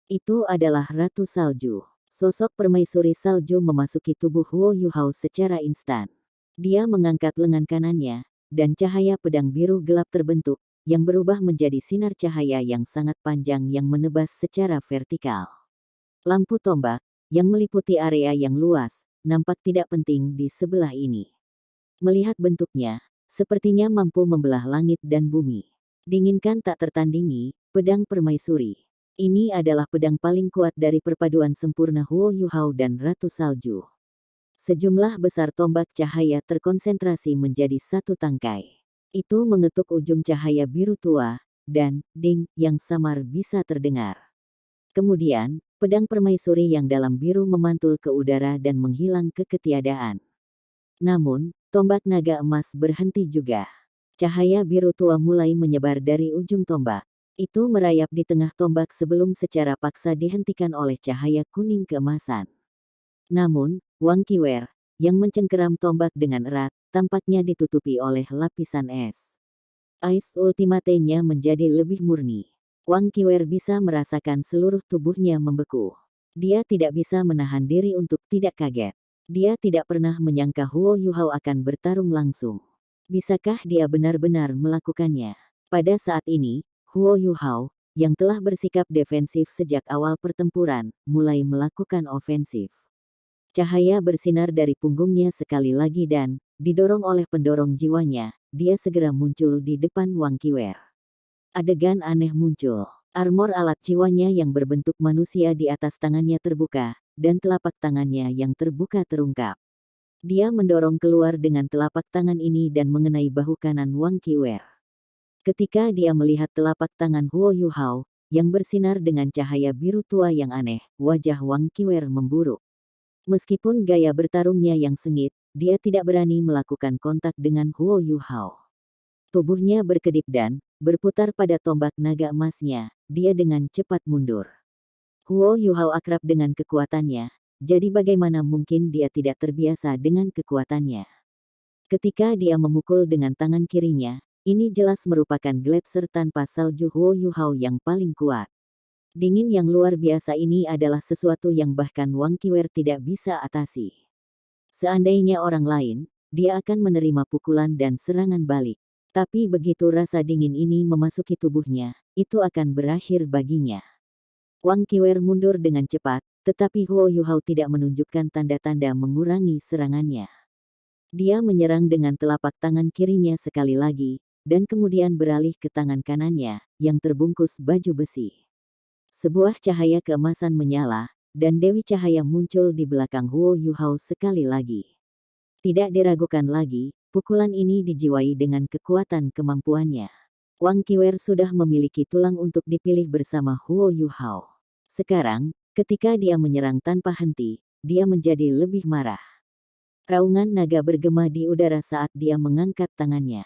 Itu adalah Ratu Salju. Sosok permaisuri salju memasuki tubuh Huo Yuhao secara instan. Dia mengangkat lengan kanannya, dan cahaya pedang biru gelap terbentuk, yang berubah menjadi sinar cahaya yang sangat panjang yang menebas secara vertikal. Lampu tombak, yang meliputi area yang luas, nampak tidak penting di sebelah ini. Melihat bentuknya, sepertinya mampu membelah langit dan bumi. Dinginkan tak tertandingi, pedang permaisuri. Ini adalah pedang paling kuat dari perpaduan sempurna Huo Yuhao dan Ratu Salju. Sejumlah besar tombak cahaya terkonsentrasi menjadi satu tangkai. Itu mengetuk ujung cahaya biru tua, dan ding yang samar bisa terdengar. Kemudian, pedang permaisuri yang dalam biru memantul ke udara dan menghilang ke ketiadaan. Namun, tombak naga emas berhenti juga. Cahaya biru tua mulai menyebar dari ujung tombak. Itu merayap di tengah tombak sebelum secara paksa dihentikan oleh cahaya kuning keemasan. Namun, Wang Qiwer, yang mencengkeram tombak dengan erat, tampaknya ditutupi oleh lapisan es. Ice Ultimate-nya menjadi lebih murni. Wang Qiwer bisa merasakan seluruh tubuhnya membeku. Dia tidak bisa menahan diri untuk tidak kaget. Dia tidak pernah menyangka Huo Yuhao akan bertarung langsung. Bisakah dia benar-benar melakukannya? Pada saat ini, Huo Yuhao, yang telah bersikap defensif sejak awal pertempuran, mulai melakukan ofensif. Cahaya bersinar dari punggungnya sekali lagi dan, didorong oleh pendorong jiwanya, dia segera muncul di depan Wang Qiwer. Adegan aneh muncul. Armor alat jiwanya yang berbentuk manusia di atas tangannya terbuka, dan telapak tangannya yang terbuka terungkap. Dia mendorong keluar dengan telapak tangan ini dan mengenai bahu kanan Wang Qiwer. Ketika dia melihat telapak tangan Huo Yuhao, yang bersinar dengan cahaya biru tua yang aneh, wajah Wang Qiwer memburuk. Meskipun gaya bertarungnya yang sengit, dia tidak berani melakukan kontak dengan Huo Yuhao. Tubuhnya berkedip dan berputar pada tombak naga emasnya, dia dengan cepat mundur. Huo Yuhao akrab dengan kekuatannya, jadi bagaimana mungkin dia tidak terbiasa dengan kekuatannya. Ketika dia memukul dengan tangan kirinya, ini jelas merupakan gletser tanpa salju Huo Yuhao yang paling kuat. Dingin yang luar biasa ini adalah sesuatu yang bahkan Wang Qiwer tidak bisa atasi. Seandainya orang lain, dia akan menerima pukulan dan serangan balik. Tapi begitu rasa dingin ini memasuki tubuhnya, itu akan berakhir baginya. Wang Qiwer mundur dengan cepat, tetapi Huo Yuhao tidak menunjukkan tanda-tanda mengurangi serangannya. Dia menyerang dengan telapak tangan kirinya sekali lagi, dan kemudian beralih ke tangan kanannya, yang terbungkus baju besi. Sebuah cahaya keemasan menyala, dan Dewi Cahaya muncul di belakang Huo Yuhao sekali lagi. Tidak diragukan lagi, pukulan ini dijiwai dengan kekuatan kemampuannya. Wang Qiwer sudah memiliki tulang untuk dipilih bersama Huo Yuhao. Sekarang, ketika dia menyerang tanpa henti, dia menjadi lebih marah. Raungan naga bergema di udara saat dia mengangkat tangannya.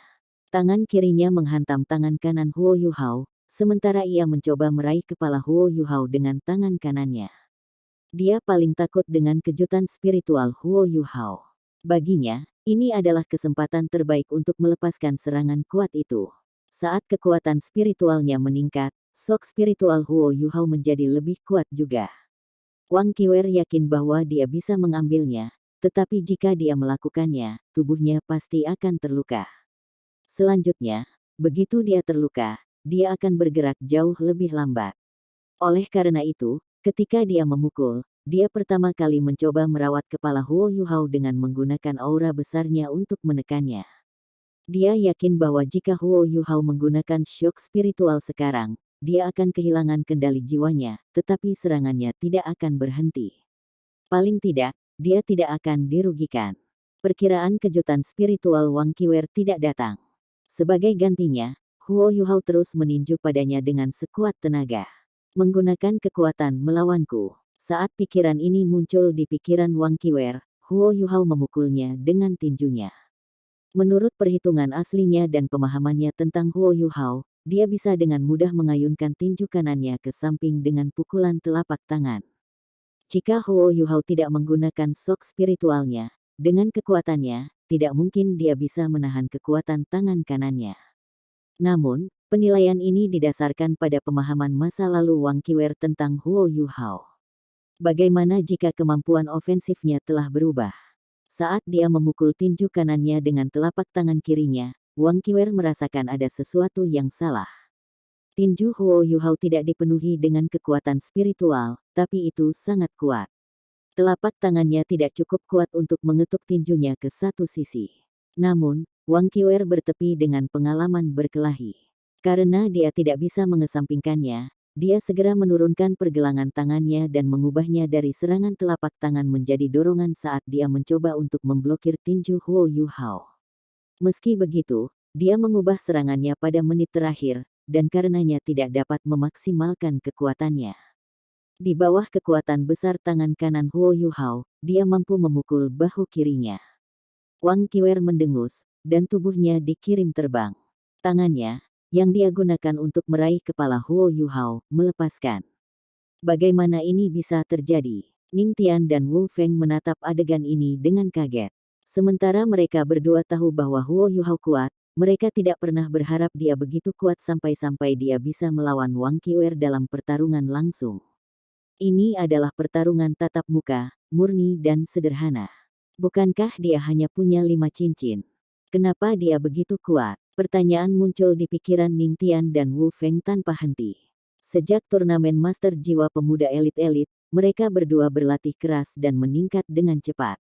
Tangan kirinya menghantam tangan kanan Huo Yuhao, sementara ia mencoba meraih kepala Huo Yuhao dengan tangan kanannya. Dia paling takut dengan kejutan spiritual Huo Yuhao. Baginya, ini adalah kesempatan terbaik untuk melepaskan serangan kuat itu. Saat kekuatan spiritualnya meningkat, shock spiritual Huo Yuhao menjadi lebih kuat juga. Wang Qiwer yakin bahwa dia bisa mengambilnya, tetapi jika dia melakukannya, tubuhnya pasti akan terluka. Selanjutnya, begitu dia terluka, dia akan bergerak jauh lebih lambat. Oleh karena itu, ketika dia memukul, dia pertama kali mencoba merawat kepala Huo Yuhao dengan menggunakan aura besarnya untuk menekannya. Dia yakin bahwa jika Huo Yuhao menggunakan shock spiritual sekarang, dia akan kehilangan kendali jiwanya, tetapi serangannya tidak akan berhenti. Paling tidak, dia tidak akan dirugikan. Perkiraan kejutan spiritual Wang Qiwer tidak datang. Sebagai gantinya, Huo Yuhao terus meninju padanya dengan sekuat tenaga. Menggunakan kekuatan melawanku. Saat pikiran ini muncul di pikiran Wang Qiwer, Huo Yuhao memukulnya dengan tinjunya. Menurut perhitungan aslinya dan pemahamannya tentang Huo Yuhao, dia bisa dengan mudah mengayunkan tinju kanannya ke samping dengan pukulan telapak tangan. Jika Huo Yuhao tidak menggunakan shock spiritualnya, dengan kekuatannya, tidak mungkin dia bisa menahan kekuatan tangan kanannya. Namun, penilaian ini didasarkan pada pemahaman masa lalu Wang Qiwer tentang Huo Yuhao. Bagaimana jika kemampuan ofensifnya telah berubah? Saat dia memukul tinju kanannya dengan telapak tangan kirinya, Wang Qiwer merasakan ada sesuatu yang salah. Tinju Huo Yuhao tidak dipenuhi dengan kekuatan spiritual, tapi itu sangat kuat. Telapak tangannya tidak cukup kuat untuk mengetuk tinjunya ke satu sisi. Namun, Wang Qiwer bertepi dengan pengalaman berkelahi. Karena dia tidak bisa mengesampingkannya, dia segera menurunkan pergelangan tangannya dan mengubahnya dari serangan telapak tangan menjadi dorongan saat dia mencoba untuk memblokir tinju Huo Yuhao. Meski begitu, dia mengubah serangannya pada menit terakhir, dan karenanya tidak dapat memaksimalkan kekuatannya. Di bawah kekuatan besar tangan kanan Huo Yuhao, dia mampu memukul bahu kirinya. Wang Qiwer mendengus, dan tubuhnya dikirim terbang. Tangannya, yang dia gunakan untuk meraih kepala Huo Yuhao, melepaskan. Bagaimana ini bisa terjadi? Ning Tian dan Wu Feng menatap adegan ini dengan kaget. Sementara mereka berdua tahu bahwa Huo Yuhao kuat, mereka tidak pernah berharap dia begitu kuat sampai-sampai dia bisa melawan Wang Qiwer dalam pertarungan langsung. Ini adalah pertarungan tatap muka, murni dan sederhana. Bukankah dia hanya punya 5 cincin? Kenapa dia begitu kuat? Pertanyaan muncul di pikiran Ning Tian dan Wu Feng tanpa henti. Sejak turnamen Master Jiwa Pemuda Elit-Elit, mereka berdua berlatih keras dan meningkat dengan cepat.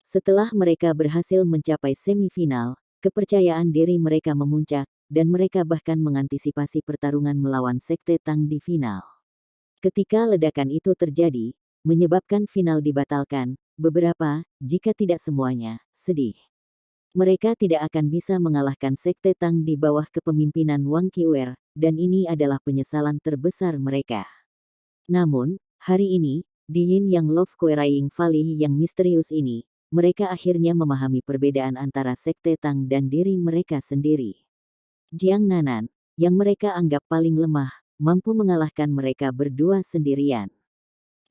Setelah mereka berhasil mencapai semifinal, kepercayaan diri mereka memuncak, dan mereka bahkan mengantisipasi pertarungan melawan Sekte Tang di final. Ketika ledakan itu terjadi, menyebabkan final dibatalkan, beberapa, jika tidak semuanya, sedih. Mereka tidak akan bisa mengalahkan Sekte Tang di bawah kepemimpinan Wang Qiuer, dan ini adalah penyesalan terbesar mereka. Namun, hari ini, di Yin Yang Love Quarrying Valley yang misterius ini, mereka akhirnya memahami perbedaan antara Sekte Tang dan diri mereka sendiri. Jiang Nanan, yang mereka anggap paling lemah, mampu mengalahkan mereka berdua sendirian.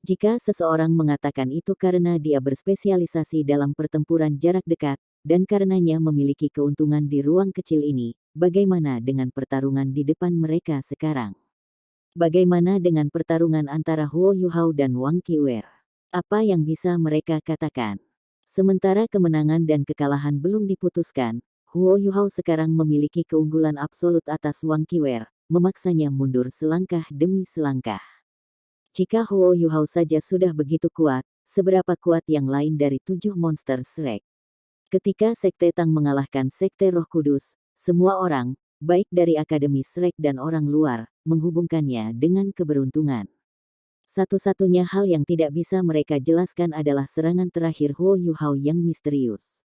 Jika seseorang mengatakan itu karena dia berspesialisasi dalam pertempuran jarak dekat, dan karenanya memiliki keuntungan di ruang kecil ini, bagaimana dengan pertarungan di depan mereka sekarang? Bagaimana dengan pertarungan antara Huo Yuhao dan Wang Qiuer? Apa yang bisa mereka katakan? Sementara kemenangan dan kekalahan belum diputuskan, Huo Yuhao sekarang memiliki keunggulan absolut atas Wang Qiuer, memaksanya mundur selangkah demi selangkah. Jika Huo Yuhao saja sudah begitu kuat, seberapa kuat yang lain dari 7 monster Shrek? Ketika Sekte Tang mengalahkan Sekte Roh Kudus, semua orang, baik dari Akademi Shrek dan orang luar, menghubungkannya dengan keberuntungan. Satu-satunya hal yang tidak bisa mereka jelaskan adalah serangan terakhir Huo Yuhao yang misterius.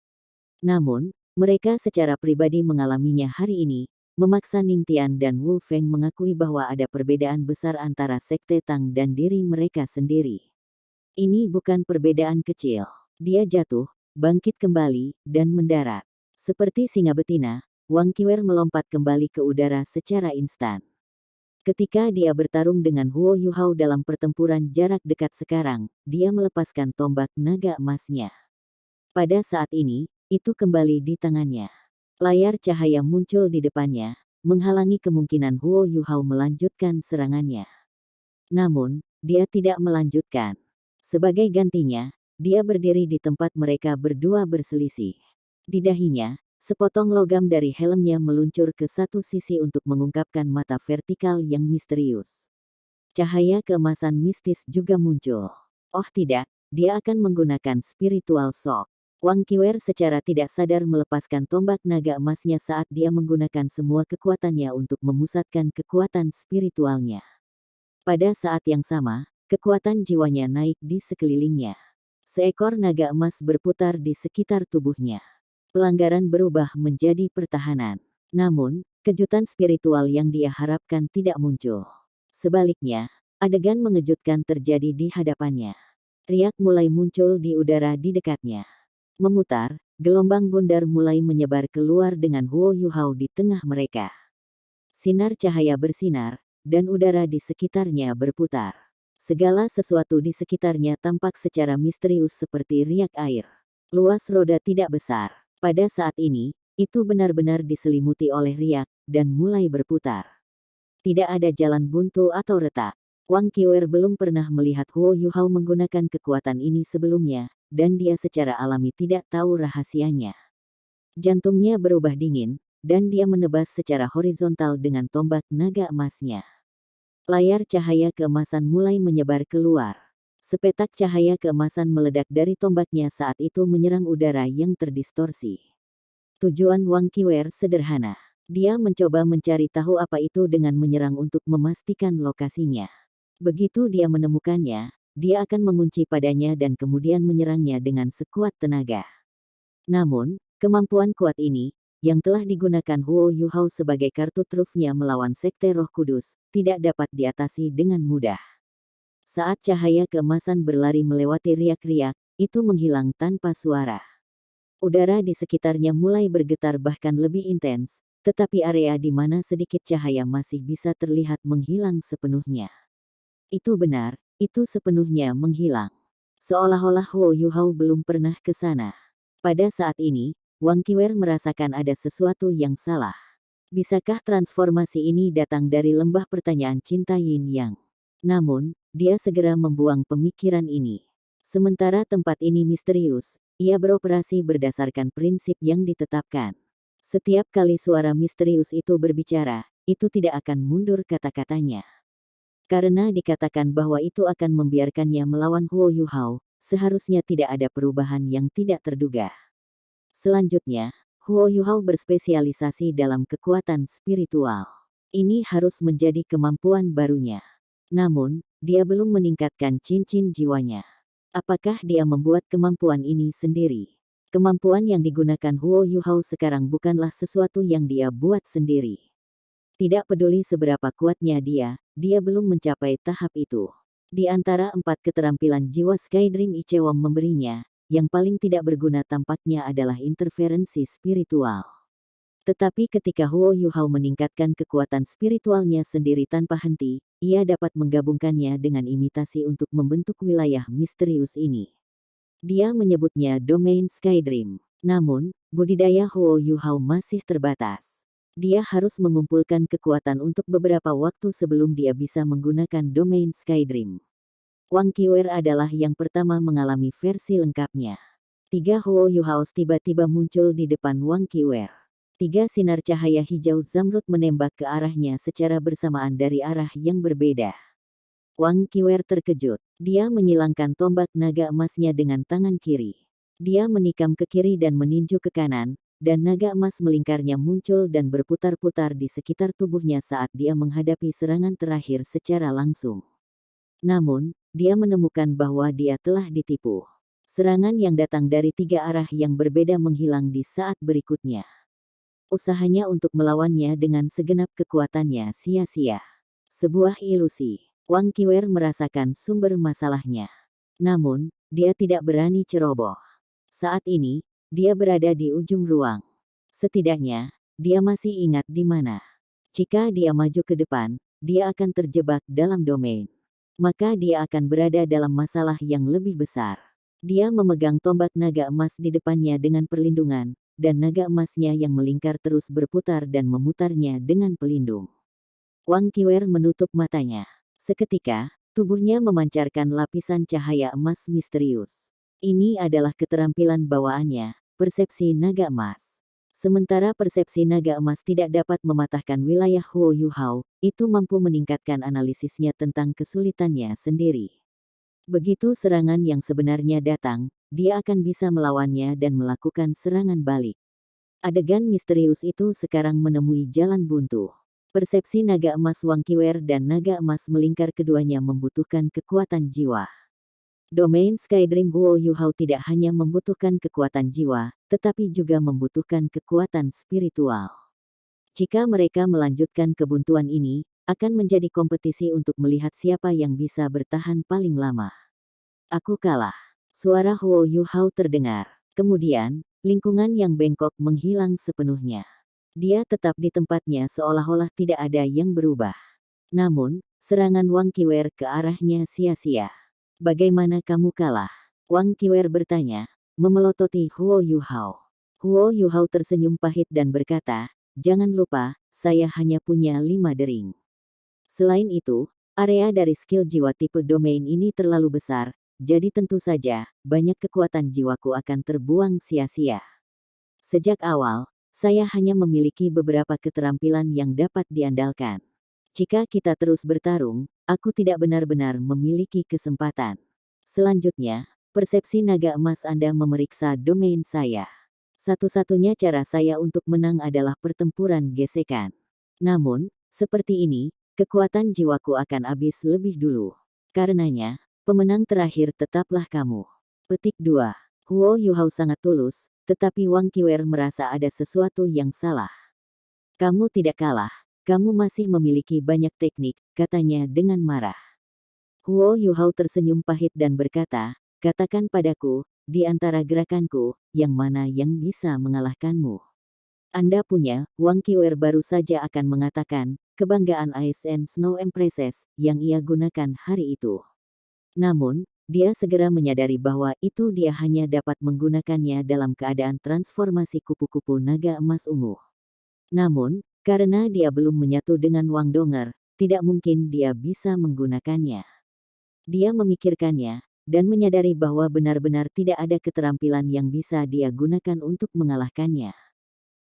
Namun, mereka secara pribadi mengalaminya hari ini, memaksa Ningtian dan Wu Feng mengakui bahwa ada perbedaan besar antara Sekte Tang dan diri mereka sendiri. Ini bukan perbedaan kecil. Dia jatuh, bangkit kembali, dan mendarat. Seperti singa betina, Wang Qiuer melompat kembali ke udara secara instan. Ketika dia bertarung dengan Huo Yuhao dalam pertempuran jarak dekat sekarang, dia melepaskan tombak naga emasnya. Pada saat ini, itu kembali di tangannya. Layar cahaya muncul di depannya, menghalangi kemungkinan Huo Yuhao melanjutkan serangannya. Namun, dia tidak melanjutkan. Sebagai gantinya, dia berdiri di tempat mereka berdua berselisih. Di dahinya, sepotong logam dari helmnya meluncur ke satu sisi untuk mengungkapkan mata vertikal yang misterius. Cahaya keemasan mistis juga muncul. Oh tidak, dia akan menggunakan spiritual shock. Wang Qiuer secara tidak sadar melepaskan tombak naga emasnya saat dia menggunakan semua kekuatannya untuk memusatkan kekuatan spiritualnya. Pada saat yang sama, kekuatan jiwanya naik di sekelilingnya. Seekor naga emas berputar di sekitar tubuhnya. Pelanggaran berubah menjadi pertahanan. Namun, kejutan spiritual yang dia harapkan tidak muncul. Sebaliknya, adegan mengejutkan terjadi di hadapannya. Riak mulai muncul di udara di dekatnya. Memutar, gelombang bundar mulai menyebar keluar dengan Huo Yuhao di tengah mereka. Sinar cahaya bersinar, dan udara di sekitarnya berputar. Segala sesuatu di sekitarnya tampak secara misterius seperti riak air. Luas roda tidak besar. Pada saat ini, itu benar-benar diselimuti oleh riak, dan mulai berputar. Tidak ada jalan buntu atau retak. Wang Qiuer belum pernah melihat Huo Yuhao menggunakan kekuatan ini sebelumnya, dan dia secara alami tidak tahu rahasianya. Jantungnya berubah dingin, dan dia menebas secara horizontal dengan tombak naga emasnya. Layar cahaya keemasan mulai menyebar keluar. Sepetak cahaya keemasan meledak dari tombaknya saat itu menyerang udara yang terdistorsi. Tujuan Wang Qiuer sederhana. Dia mencoba mencari tahu apa itu dengan menyerang untuk memastikan lokasinya. Begitu dia menemukannya, dia akan mengunci padanya dan kemudian menyerangnya dengan sekuat tenaga. Namun, kemampuan kuat ini, yang telah digunakan Huo Yuhao sebagai kartu trufnya melawan Sekte Roh Kudus, tidak dapat diatasi dengan mudah. Saat cahaya keemasan berlari melewati riak-riak, itu menghilang tanpa suara. Udara di sekitarnya mulai bergetar bahkan lebih intens, tetapi area di mana sedikit cahaya masih bisa terlihat menghilang sepenuhnya. Itu benar, itu sepenuhnya menghilang. Seolah-olah Huo Yuhao belum pernah ke sana. Pada saat ini, Wang Qiuer merasakan ada sesuatu yang salah. Bisakah transformasi ini datang dari lembah pertanyaan cinta Yin Yang? Namun, dia segera membuang pemikiran ini. Sementara tempat ini misterius, ia beroperasi berdasarkan prinsip yang ditetapkan. Setiap kali suara misterius itu berbicara, itu tidak akan mundur kata-katanya. Karena dikatakan bahwa itu akan membiarkannya melawan Huo Yuhao, seharusnya tidak ada perubahan yang tidak terduga. Selanjutnya, Huo Yuhao berspesialisasi dalam kekuatan spiritual. Ini harus menjadi kemampuan barunya. Namun, dia belum meningkatkan cincin jiwanya. Apakah dia membuat kemampuan ini sendiri? Kemampuan yang digunakan Huo Yuhao sekarang bukanlah sesuatu yang dia buat sendiri. Tidak peduli seberapa kuatnya dia belum mencapai tahap itu. Di antara 4 keterampilan jiwa Skydream Ichewam memberinya, yang paling tidak berguna tampaknya adalah interferensi spiritual. Tetapi ketika Huo Yuhao meningkatkan kekuatan spiritualnya sendiri tanpa henti, ia dapat menggabungkannya dengan imitasi untuk membentuk wilayah misterius ini. Dia menyebutnya domain Skydream. Namun, budidaya Huo Yuhao masih terbatas. Dia harus mengumpulkan kekuatan untuk beberapa waktu sebelum dia bisa menggunakan domain Skydream. Wang Qiwer adalah yang pertama mengalami versi lengkapnya. 3 Huo Yuhao tiba-tiba muncul di depan Wang Qiwer. 3 sinar cahaya hijau zamrud menembak ke arahnya secara bersamaan dari arah yang berbeda. Wang Qiwer terkejut. Dia menyilangkan tombak naga emasnya dengan tangan kiri. Dia menikam ke kiri dan meninju ke kanan, dan naga emas melingkarnya muncul dan berputar-putar di sekitar tubuhnya saat dia menghadapi serangan terakhir secara langsung. Namun, dia menemukan bahwa dia telah ditipu. Serangan yang datang dari 3 arah yang berbeda menghilang di saat berikutnya. Usahanya untuk melawannya dengan segenap kekuatannya sia-sia. Sebuah ilusi. Wang Qiwer merasakan sumber masalahnya. Namun, dia tidak berani ceroboh. Saat ini, dia berada di ujung ruang. Setidaknya, dia masih ingat di mana. Jika dia maju ke depan, dia akan terjebak dalam domain. Maka dia akan berada dalam masalah yang lebih besar. Dia memegang tombak naga emas di depannya dengan perlindungan, dan naga emasnya yang melingkar terus berputar dan memutarnya dengan pelindung. Wang Qiwer menutup matanya. Seketika, tubuhnya memancarkan lapisan cahaya emas misterius. Ini adalah keterampilan bawaannya, persepsi naga emas. Sementara persepsi naga emas tidak dapat mematahkan wilayah Huo Yuhao, itu mampu meningkatkan analisisnya tentang kesulitannya sendiri. Begitu serangan yang sebenarnya datang, dia akan bisa melawannya dan melakukan serangan balik. Adegan misterius itu sekarang menemui jalan buntu. Persepsi naga emas Wang Qiwer dan naga emas melingkar keduanya membutuhkan kekuatan jiwa. Domain Skydream Huo Yuhao tidak hanya membutuhkan kekuatan jiwa, tetapi juga membutuhkan kekuatan spiritual. Jika mereka melanjutkan kebuntuan ini, akan menjadi kompetisi untuk melihat siapa yang bisa bertahan paling lama. Aku kalah. Suara Huo Yuhao terdengar. Kemudian, lingkungan yang bengkok menghilang sepenuhnya. Dia tetap di tempatnya seolah-olah tidak ada yang berubah. Namun, serangan Wang Qiwer ke arahnya sia-sia. Bagaimana kamu kalah? Wang Qiwer bertanya, memelototi Huo Yuhao. Huo Yuhao tersenyum pahit dan berkata, jangan lupa, saya hanya punya 5 dering. Selain itu, area dari skill jiwa tipe domain ini terlalu besar, jadi tentu saja, banyak kekuatan jiwaku akan terbuang sia-sia. Sejak awal, saya hanya memiliki beberapa keterampilan yang dapat diandalkan. Jika kita terus bertarung, aku tidak benar-benar memiliki kesempatan. Selanjutnya, persepsi naga emas Anda memeriksa domain saya. Satu-satunya cara saya untuk menang adalah pertempuran gesekan. Namun, seperti ini, kekuatan jiwaku akan habis lebih dulu. Karenanya, pemenang terakhir tetaplah kamu. Petik 2. Huo Yuhao sangat tulus, tetapi Wang Qiwer merasa ada sesuatu yang salah. Kamu tidak kalah, kamu masih memiliki banyak teknik, katanya dengan marah. Huo Yuhao tersenyum pahit dan berkata, katakan padaku, di antara gerakanku, yang mana yang bisa mengalahkanmu? Anda punya, Wang Qiwer baru saja akan mengatakan, kebanggaan Ice and Snow Empresses, yang ia gunakan hari itu. Namun, dia segera menyadari bahwa itu dia hanya dapat menggunakannya dalam keadaan transformasi kupu-kupu naga emas ungu. Namun, karena dia belum menyatu dengan Wang Donger, tidak mungkin dia bisa menggunakannya. Dia memikirkannya, dan menyadari bahwa benar-benar tidak ada keterampilan yang bisa dia gunakan untuk mengalahkannya.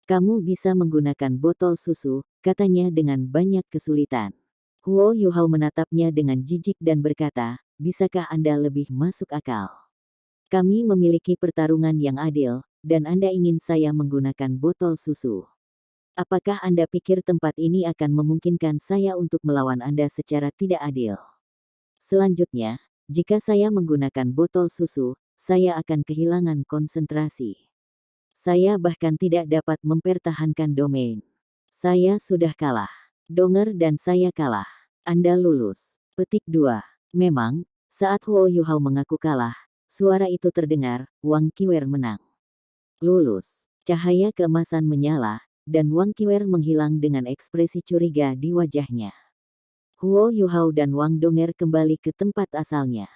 Kamu bisa menggunakan botol susu, katanya dengan banyak kesulitan. Huo Yuhao menatapnya dengan jijik dan berkata, bisakah Anda lebih masuk akal? Kami memiliki pertarungan yang adil, dan Anda ingin saya menggunakan botol susu. Apakah Anda pikir tempat ini akan memungkinkan saya untuk melawan Anda secara tidak adil? Selanjutnya, jika saya menggunakan botol susu, saya akan kehilangan konsentrasi. Saya bahkan tidak dapat mempertahankan domain. Saya sudah kalah. Donger dan saya kalah. Anda lulus. Petik 2. Memang, saat Huo Yuhao mengaku kalah, suara itu terdengar, Wang Qiwer menang. Lulus. Cahaya keemasan menyala, dan Wang Qiwer menghilang dengan ekspresi curiga di wajahnya. Huo Yuhao dan Wang Donger kembali ke tempat asalnya.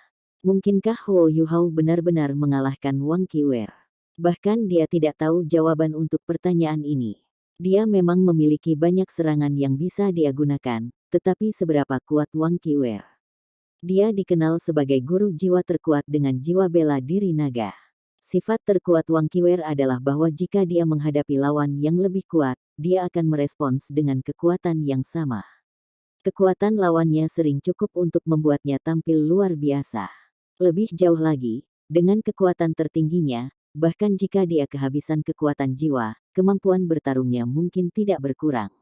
Mungkinkah Huo Yuhao benar-benar mengalahkan Wang Qiwer? Bahkan dia tidak tahu jawaban untuk pertanyaan ini. Dia memang memiliki banyak serangan yang bisa dia gunakan, tetapi seberapa kuat Wang Qiwer? Dia dikenal sebagai guru jiwa terkuat dengan jiwa bela diri naga. Sifat terkuat Wang Qiwer adalah bahwa jika dia menghadapi lawan yang lebih kuat, dia akan merespons dengan kekuatan yang sama. Kekuatan lawannya sering cukup untuk membuatnya tampil luar biasa. Lebih jauh lagi, dengan kekuatan tertingginya, bahkan jika dia kehabisan kekuatan jiwa, kemampuan bertarungnya mungkin tidak berkurang.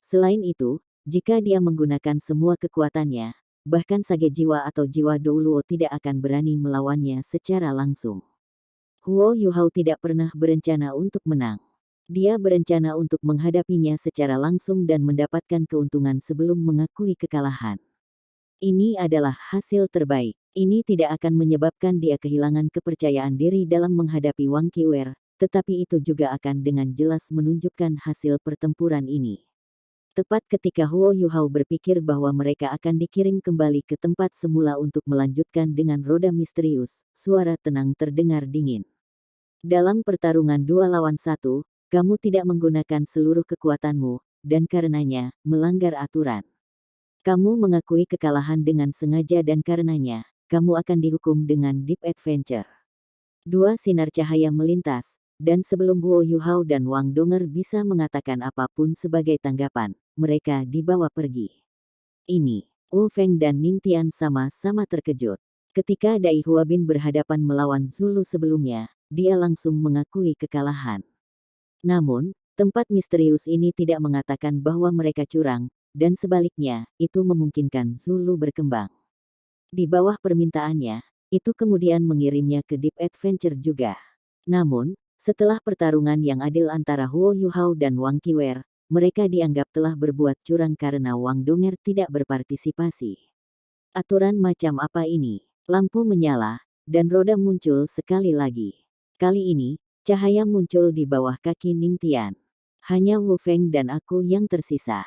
Selain itu, jika dia menggunakan semua kekuatannya, bahkan sage jiwa atau jiwa Douluo tidak akan berani melawannya secara langsung. Huo Yuhao tidak pernah berencana untuk menang. Dia berencana untuk menghadapinya secara langsung dan mendapatkan keuntungan sebelum mengakui kekalahan. Ini adalah hasil terbaik. Ini tidak akan menyebabkan dia kehilangan kepercayaan diri dalam menghadapi Wang Qiwer, tetapi itu juga akan dengan jelas menunjukkan hasil pertempuran ini. Tepat ketika Huo Yuhao berpikir bahwa mereka akan dikirim kembali ke tempat semula untuk melanjutkan dengan roda misterius, suara tenang terdengar dingin. Dalam pertarungan 2 lawan 1, kamu tidak menggunakan seluruh kekuatanmu, dan karenanya, melanggar aturan. Kamu mengakui kekalahan dengan sengaja dan karenanya, kamu akan dihukum dengan Deep Adventure. 2 sinar cahaya melintas, dan sebelum Huo Yuhao dan Wang Donger bisa mengatakan apapun sebagai tanggapan, mereka dibawa pergi. Ini, Wu Feng dan Ning Tian sama-sama terkejut. Ketika Dai Huabin berhadapan melawan Zulu sebelumnya, dia langsung mengakui kekalahan. Namun, tempat misterius ini tidak mengatakan bahwa mereka curang, dan sebaliknya, itu memungkinkan Zulu berkembang. Di bawah permintaannya, itu kemudian mengirimnya ke Deep Adventure juga. Namun, setelah pertarungan yang adil antara Huo Yuhao dan Wang Qiwer, mereka dianggap telah berbuat curang karena Wang Donger tidak berpartisipasi. Aturan macam apa ini? Lampu menyala, dan roda muncul sekali lagi. Kali ini, cahaya muncul di bawah kaki Ning Tian. Hanya Wu Feng dan aku yang tersisa.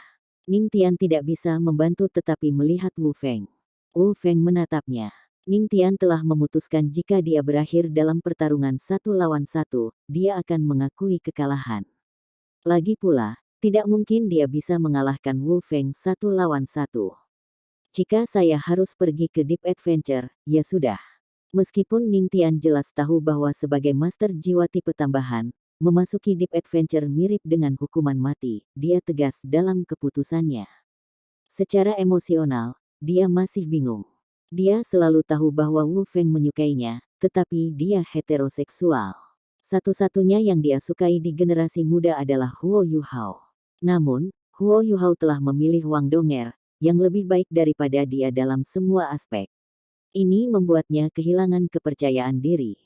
Ning Tian tidak bisa membantu tetapi melihat Wu Feng. Wu Feng menatapnya. Ning Tian telah memutuskan jika dia berakhir dalam pertarungan 1 lawan 1, dia akan mengakui kekalahan. Lagi pula, tidak mungkin dia bisa mengalahkan Wu Feng 1 lawan 1. Jika saya harus pergi ke Deep Adventure, ya sudah. Meskipun Ning Tian jelas tahu bahwa sebagai master jiwa tipe tambahan, memasuki Deep Adventure mirip dengan hukuman mati, dia tegas dalam keputusannya. Secara emosional, dia masih bingung. Dia selalu tahu bahwa Wu Feng menyukainya, tetapi dia heteroseksual. Satu-satunya yang dia sukai di generasi muda adalah Huo Yuhao. Namun, Huo Yuhao telah memilih Wang Donger, yang lebih baik daripada dia dalam semua aspek. Ini membuatnya kehilangan kepercayaan diri.